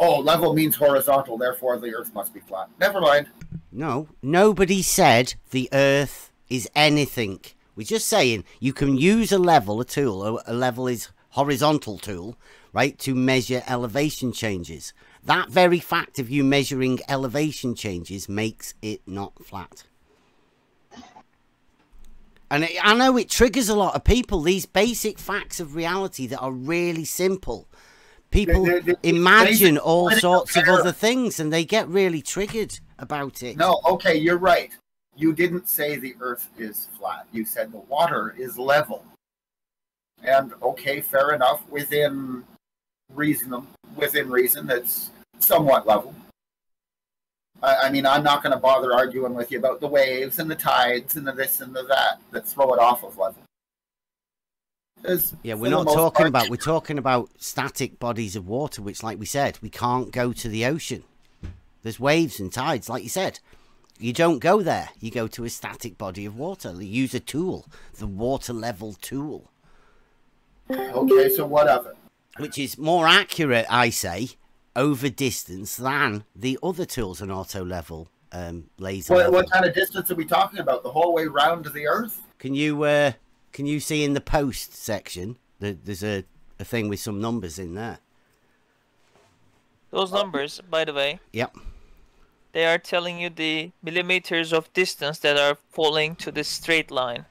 Oh, level means horizontal, therefore the Earth must be flat. Never mind. No, nobody said the Earth is anything. We're just saying you can use a level, a tool, a level is horizontal tool, right, to measure elevation changes. That very fact of you measuring elevation changes makes it not flat. And I know it triggers a lot of people, these basic facts of reality that are really simple. People imagine all sorts of other things and they get really triggered about it. No, okay, you're right. You didn't say the Earth is flat. You said the water is level. And okay, fair enough. Within reason, it's somewhat level. I mean, I'm not going to bother arguing with you about the waves and the tides and the this and the that throw it off of level. Yeah, we're talking about static bodies of water, which, like we said, we can't go to the ocean. There's waves and tides, like you said. You don't go there. You go to a static body of water. You use a tool, the water level tool. Okay, so what of it? Which is more accurate, I say, over distance than the other tools on auto level, laser level. What kind of distance are we talking about? The whole way round the Earth? Can you see in the post section that there's a thing with some numbers in there? Those numbers, by the way. Yep. They are telling you the millimeters of distance that are falling to the straight line.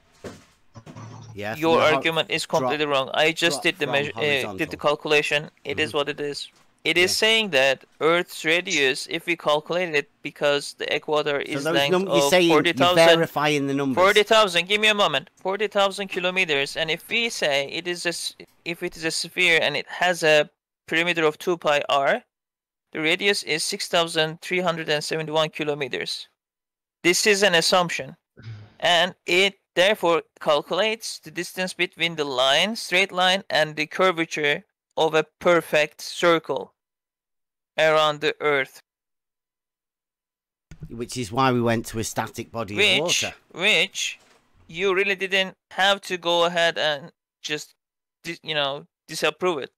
Yeah. Your argument is completely wrong. I just did the did the calculation. It is what it is. It is saying that Earth's radius, if we calculate it, because the equator is length of 40,000. You're verifying the numbers. 40,000. Give me a moment. 40,000 kilometers. And if we say it is if it is a sphere and it has a perimeter of 2 pi r, the radius is 6,371 kilometers. This is an assumption, and it therefore calculates the distance between the line, straight line, and the curvature of a perfect circle around the Earth. Which is why we went to a static body of water. Which you really didn't have to go ahead and just, disapprove it.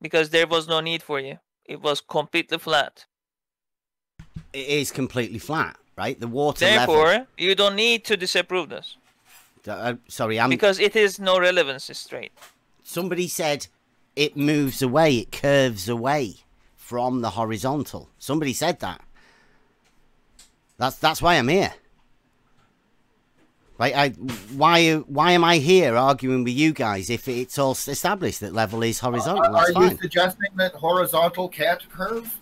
Because there was no need for you. It was completely flat. It is completely flat, right? The water Therefore, level. you don't need to disapprove this. Because it is no relevance straight. Somebody said it moves away, it curves away from the horizontal. Somebody said that. That's why I'm here. Right? Why am I here arguing with you guys if it's all established that level is horizontal? That's fine. You suggesting that horizontal can't curve?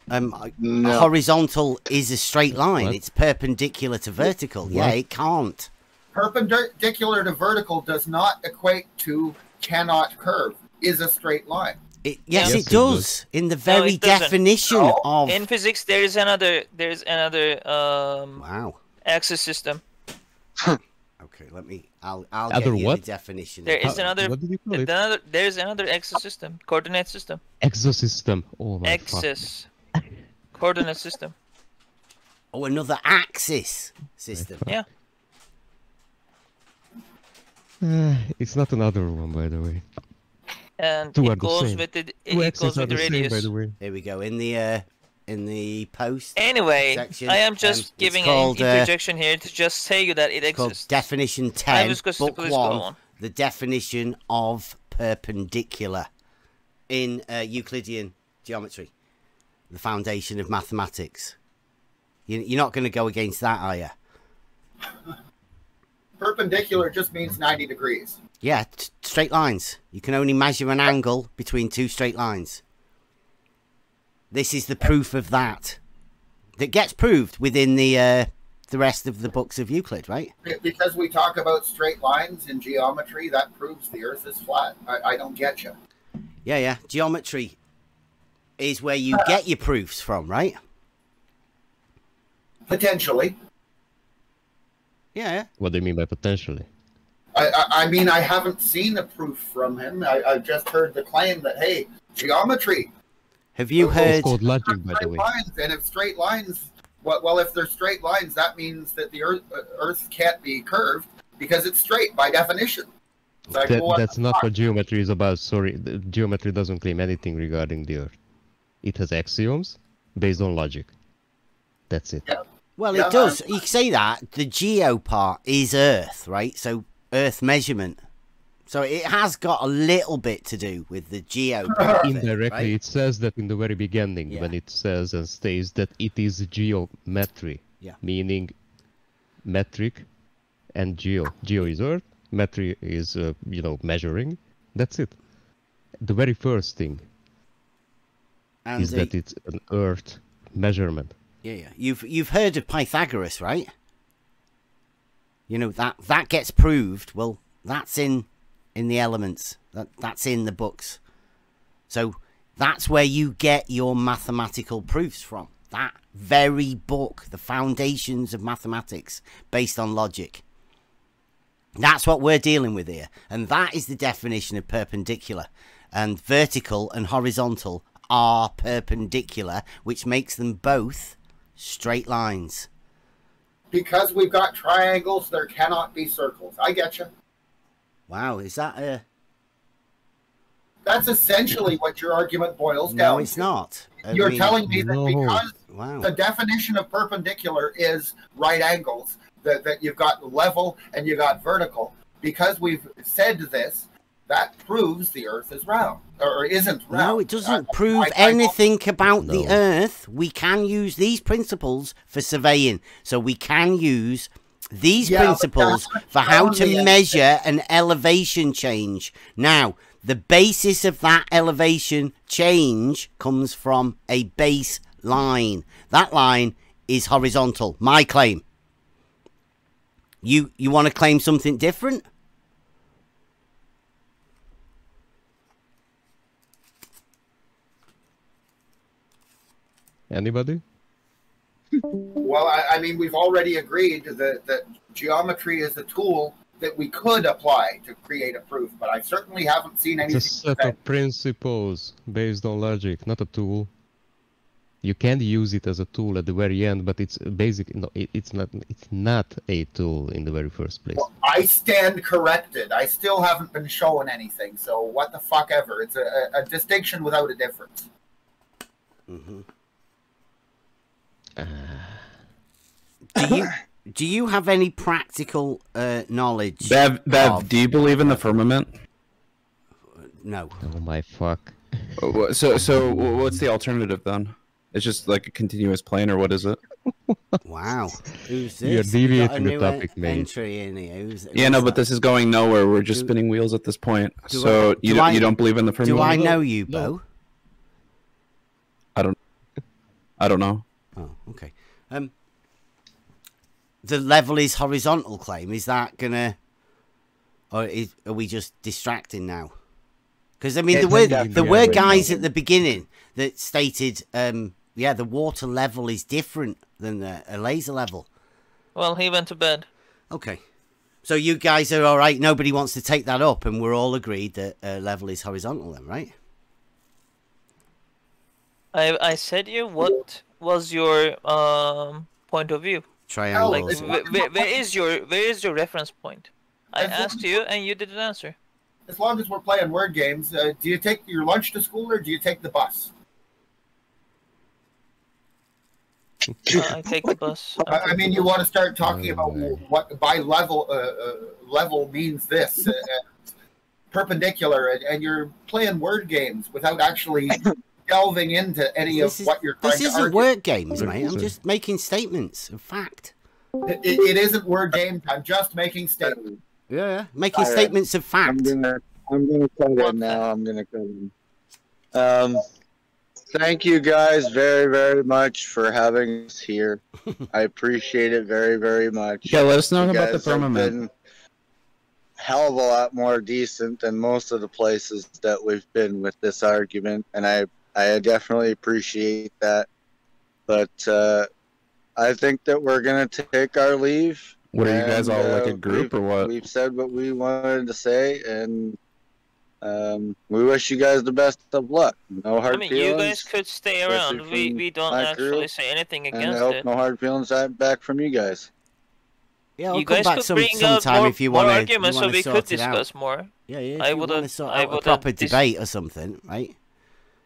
No. Horizontal is a straight line. What? It's perpendicular to vertical. What? Yeah, it can't. Perpendicular to vertical does not equate to cannot curve. Is a straight line. Yes, it does. In the very definition of in physics, there's another wow axis system. Okay, I'll get you the definition. There is there's another axis system, coordinate system. Exosystem. Oh my axis. Coordinate system. Oh, another axis system. Yeah. It's not another one, by the way. And it goes with the radius. By the way. Here we go in the post. Anyway, section, I am just giving an interjection here to just say you that it exists. Definition 10, book 1, the definition of perpendicular in Euclidean geometry, the foundation of mathematics. You're not going to go against that, are you? Perpendicular just means 90 degrees. Yeah, straight lines. You can only measure an angle between two straight lines. This is the proof of that. That gets proved within the rest of the books of Euclid, right? Because we talk about straight lines in geometry, that proves the Earth is flat. I don't get you. Yeah. Geometry is where you get your proofs from, right? Potentially. Yeah. What do you mean by potentially? I mean, I haven't seen a proof from him. I've just heard the claim that, hey, geometry. Have you heard? It's called logic, by the way. And if straight lines, well, if they're straight lines, that means that the Earth can't be curved because it's straight by definition. That's not what geometry is about. Sorry, geometry doesn't claim anything regarding the Earth. It has axioms based on logic. That's it. Yeah. Well, it does. You can say that. The geo part is Earth, right? So Earth measurement. So it has got a little bit to do with the geo part. Indirectly, right? it says that in the very beginning, when it says and states that it is geometry, meaning metric, and geo. Geo is earth, metric is, measuring. That's it. The very first thing is that it's an earth measurement. Yeah. You've heard of Pythagoras, right? You know, that gets proved. Well, that's in the elements. That's in the books. So that's where you get your mathematical proofs from. That very book, The Foundations of Mathematics, based on logic. That's what we're dealing with here. And that is the definition of perpendicular. And vertical and horizontal are perpendicular, which makes them both straight lines. Because we've got triangles, there cannot be circles. I get you. Wow, is that That's essentially what your argument boils down to. No, it's not. You're telling me that because wow. the definition of perpendicular is right angles, that you've got level and you got vertical. Because we've said this, that proves the Earth is round, or isn't round. No, it doesn't prove anything about the Earth. We can use these principles for surveying. So we can use these principles for how to measure an elevation change. Now, the basis of that elevation change comes from a base line. That line is horizontal. My claim. You want to claim something different? Anybody? Well, I mean, we've already agreed that geometry is a tool that we could apply to create a proof, but I certainly haven't seen anything. It's a set of principles based on logic, not a tool. You can use it as a tool at the very end, but it's basic. No, it's not a tool in the very first place. Well, I stand corrected. I still haven't been shown anything. So what the fuck ever? It's a distinction without a difference. Mm-hmm. Do you have any practical knowledge? Bev, do you believe in the firmament? No. Oh my fuck. So what's the alternative then? It's just like a continuous plane, or what is it? Wow. Who's this? You're deviating the topic, mate. Entry in here. Who's but this is going nowhere. We're just spinning wheels at this point. So you don't believe in the firmament? Do I know you, Bo? I don't know. Oh, okay. The level is horizontal claim. Is that gonna, or are we just distracting now? Because I mean, there were guys at the beginning that stated, the water level is different than a laser level. Well, he went to bed. Okay, so you guys are all right. Nobody wants to take that up, and we're all agreed that level is horizontal, then, right? I said what was your point of view? Triangles. Like, where is your reference point? I asked you and you didn't answer. As long as we're playing word games, do you take your lunch to school or do you take the bus? I take the bus. I mean, you want to start talking about what by level level means this perpendicular, and you're playing word games without actually delving into any of what you're trying to argue. This isn't word games, mate. I'm just making statements of fact. It isn't word games. I'm just making statements. Yeah, making statements of fact. I'm gonna cut in now. I'm gonna cut in. Thank you guys very, very much for having us here. I appreciate it very, very much. Yeah, let us know about the guys have firmament. been hell of a lot more decent than most of the places that we've been with this argument, and I definitely appreciate that. But I think that we're gonna take our leave. What are you guys all like a group or what? We've said what we wanted to say, and we wish you guys the best of luck. No hard feelings. You guys could stay around. We don't actually say anything against and I hope it. no hard feelings back from you guys. Yeah, I'll you come guys back could bring sometime out more, if you more want arguments so we could discuss more. Yeah, if I you would want to sort out a proper debate or something, right?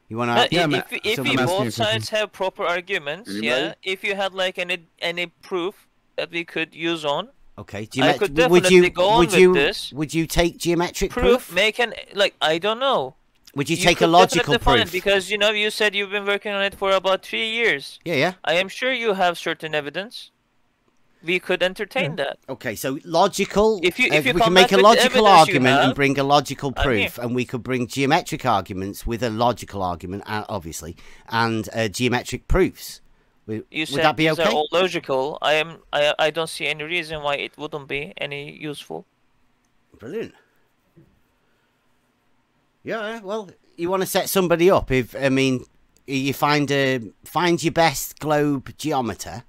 You want to? If we both sides have proper arguments, if you had like any proof that we could use on. Okay, I could definitely go on with this. Would you take geometric proof? Make an I don't know. Would you take a logical proof? Because you said you've been working on it for about 3 years. Yeah. I am sure you have certain evidence. we could entertain that. Okay, so logical. If you we come can make back a with the logical evidence you argument and have, bring a logical I'm here. proof, and we could bring geometric arguments with a logical argument, obviously, and geometric proofs. You Would said that be these okay? are all logical. I don't see any reason why it wouldn't be any useful. Brilliant. Yeah, well, you want to set somebody up. If I mean, you find your best globe geometer.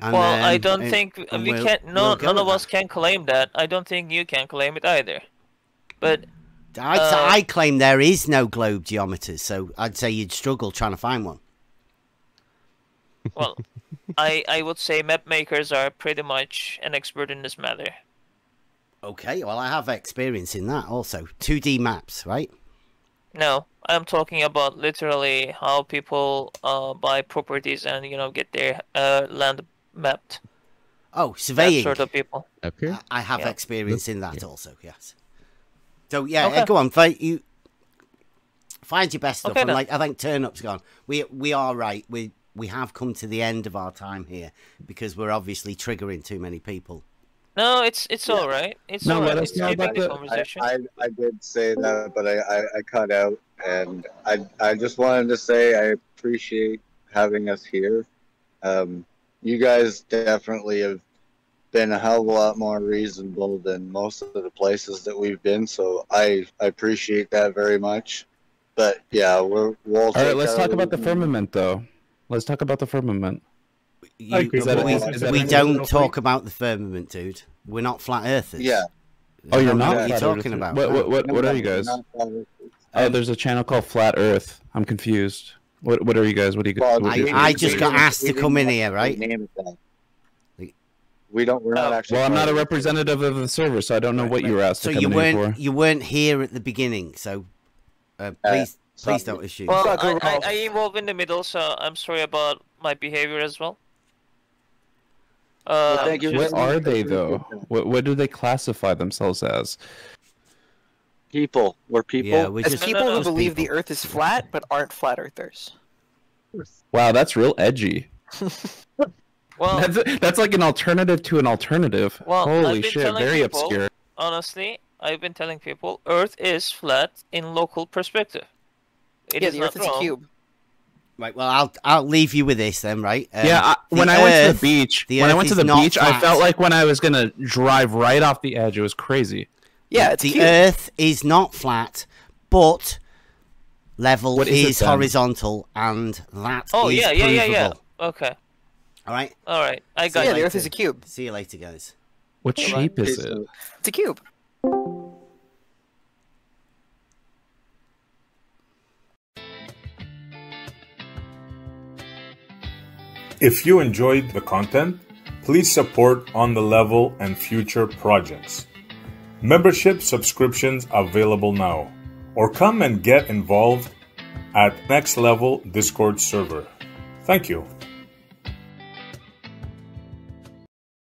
And, Well, I don't think we we'll- can. we'll go None of with us can claim that. I don't think you can claim it either. But I claim there is no globe geometers, so I'd say you'd struggle trying to find one. well, I would say map makers are pretty much an expert in this matter. Okay, well, I have experience in that also. 2D maps, right? No, I'm talking about literally how people buy properties and get their land mapped. Oh, surveying. That sort of people. Okay. I have Yeah. experience in that also, yes. So, yeah, Okay. go on. Find your best stuff. Okay, And, then. like, I think Turnup's gone. We are right. We have come to the end of our time here because we're obviously triggering too many people. No, it's all right. It's No, all let right. us It's know a about good the- conversation. I did say that, but I cut out, and I just wanted to say I appreciate having us here. You guys definitely have been a hell of a lot more reasonable than most of the places that we've been, so I appreciate that very much. But yeah, we'll. All right, let's talk about the firmament, though. Let's talk about the firmament. We don't talk about the firmament, dude. We're not flat earthers. Yeah. Oh, you're I don't know not? what you're Flat talking Earth? about. What are you guys? Oh, there's a channel called Flat Earth. I'm confused. What are you guys? What do you guys? I just got asked to come in here, right? We're not actually. Well, I'm not a representative of the server, so I don't know what you were asked So to come in here for. you weren't here at the beginning, so please don't assume. Well, I evolve in the middle, so I'm sorry about my behavior as well. What are they though? What do they classify themselves as? People. We're people. As people who believe the Earth is flat but aren't flat earthers. Wow, that's real edgy. Well, that's like an alternative to an alternative. Well, Holy I've been shit, telling very people, obscure. Honestly, I've been telling people Earth is flat in local perspective. It is the not Earth is a wrong. cube. Right. Well, I'll leave you with this then, right? When I went to the beach, I flat. felt like when I was gonna drive right off the edge. It was crazy. Yeah, it's the cube. Earth is not flat, but level What is it is then? horizontal, and that is Yeah. provable. Okay. All right. All right. I got Yeah, you. the Earth is a cube. See you later, guys. What shape is it? It's a cube. If you enjoyed the content, please support On the Level and future projects. Membership subscriptions available now, or come and get involved at Next Level Discord server. Thank you.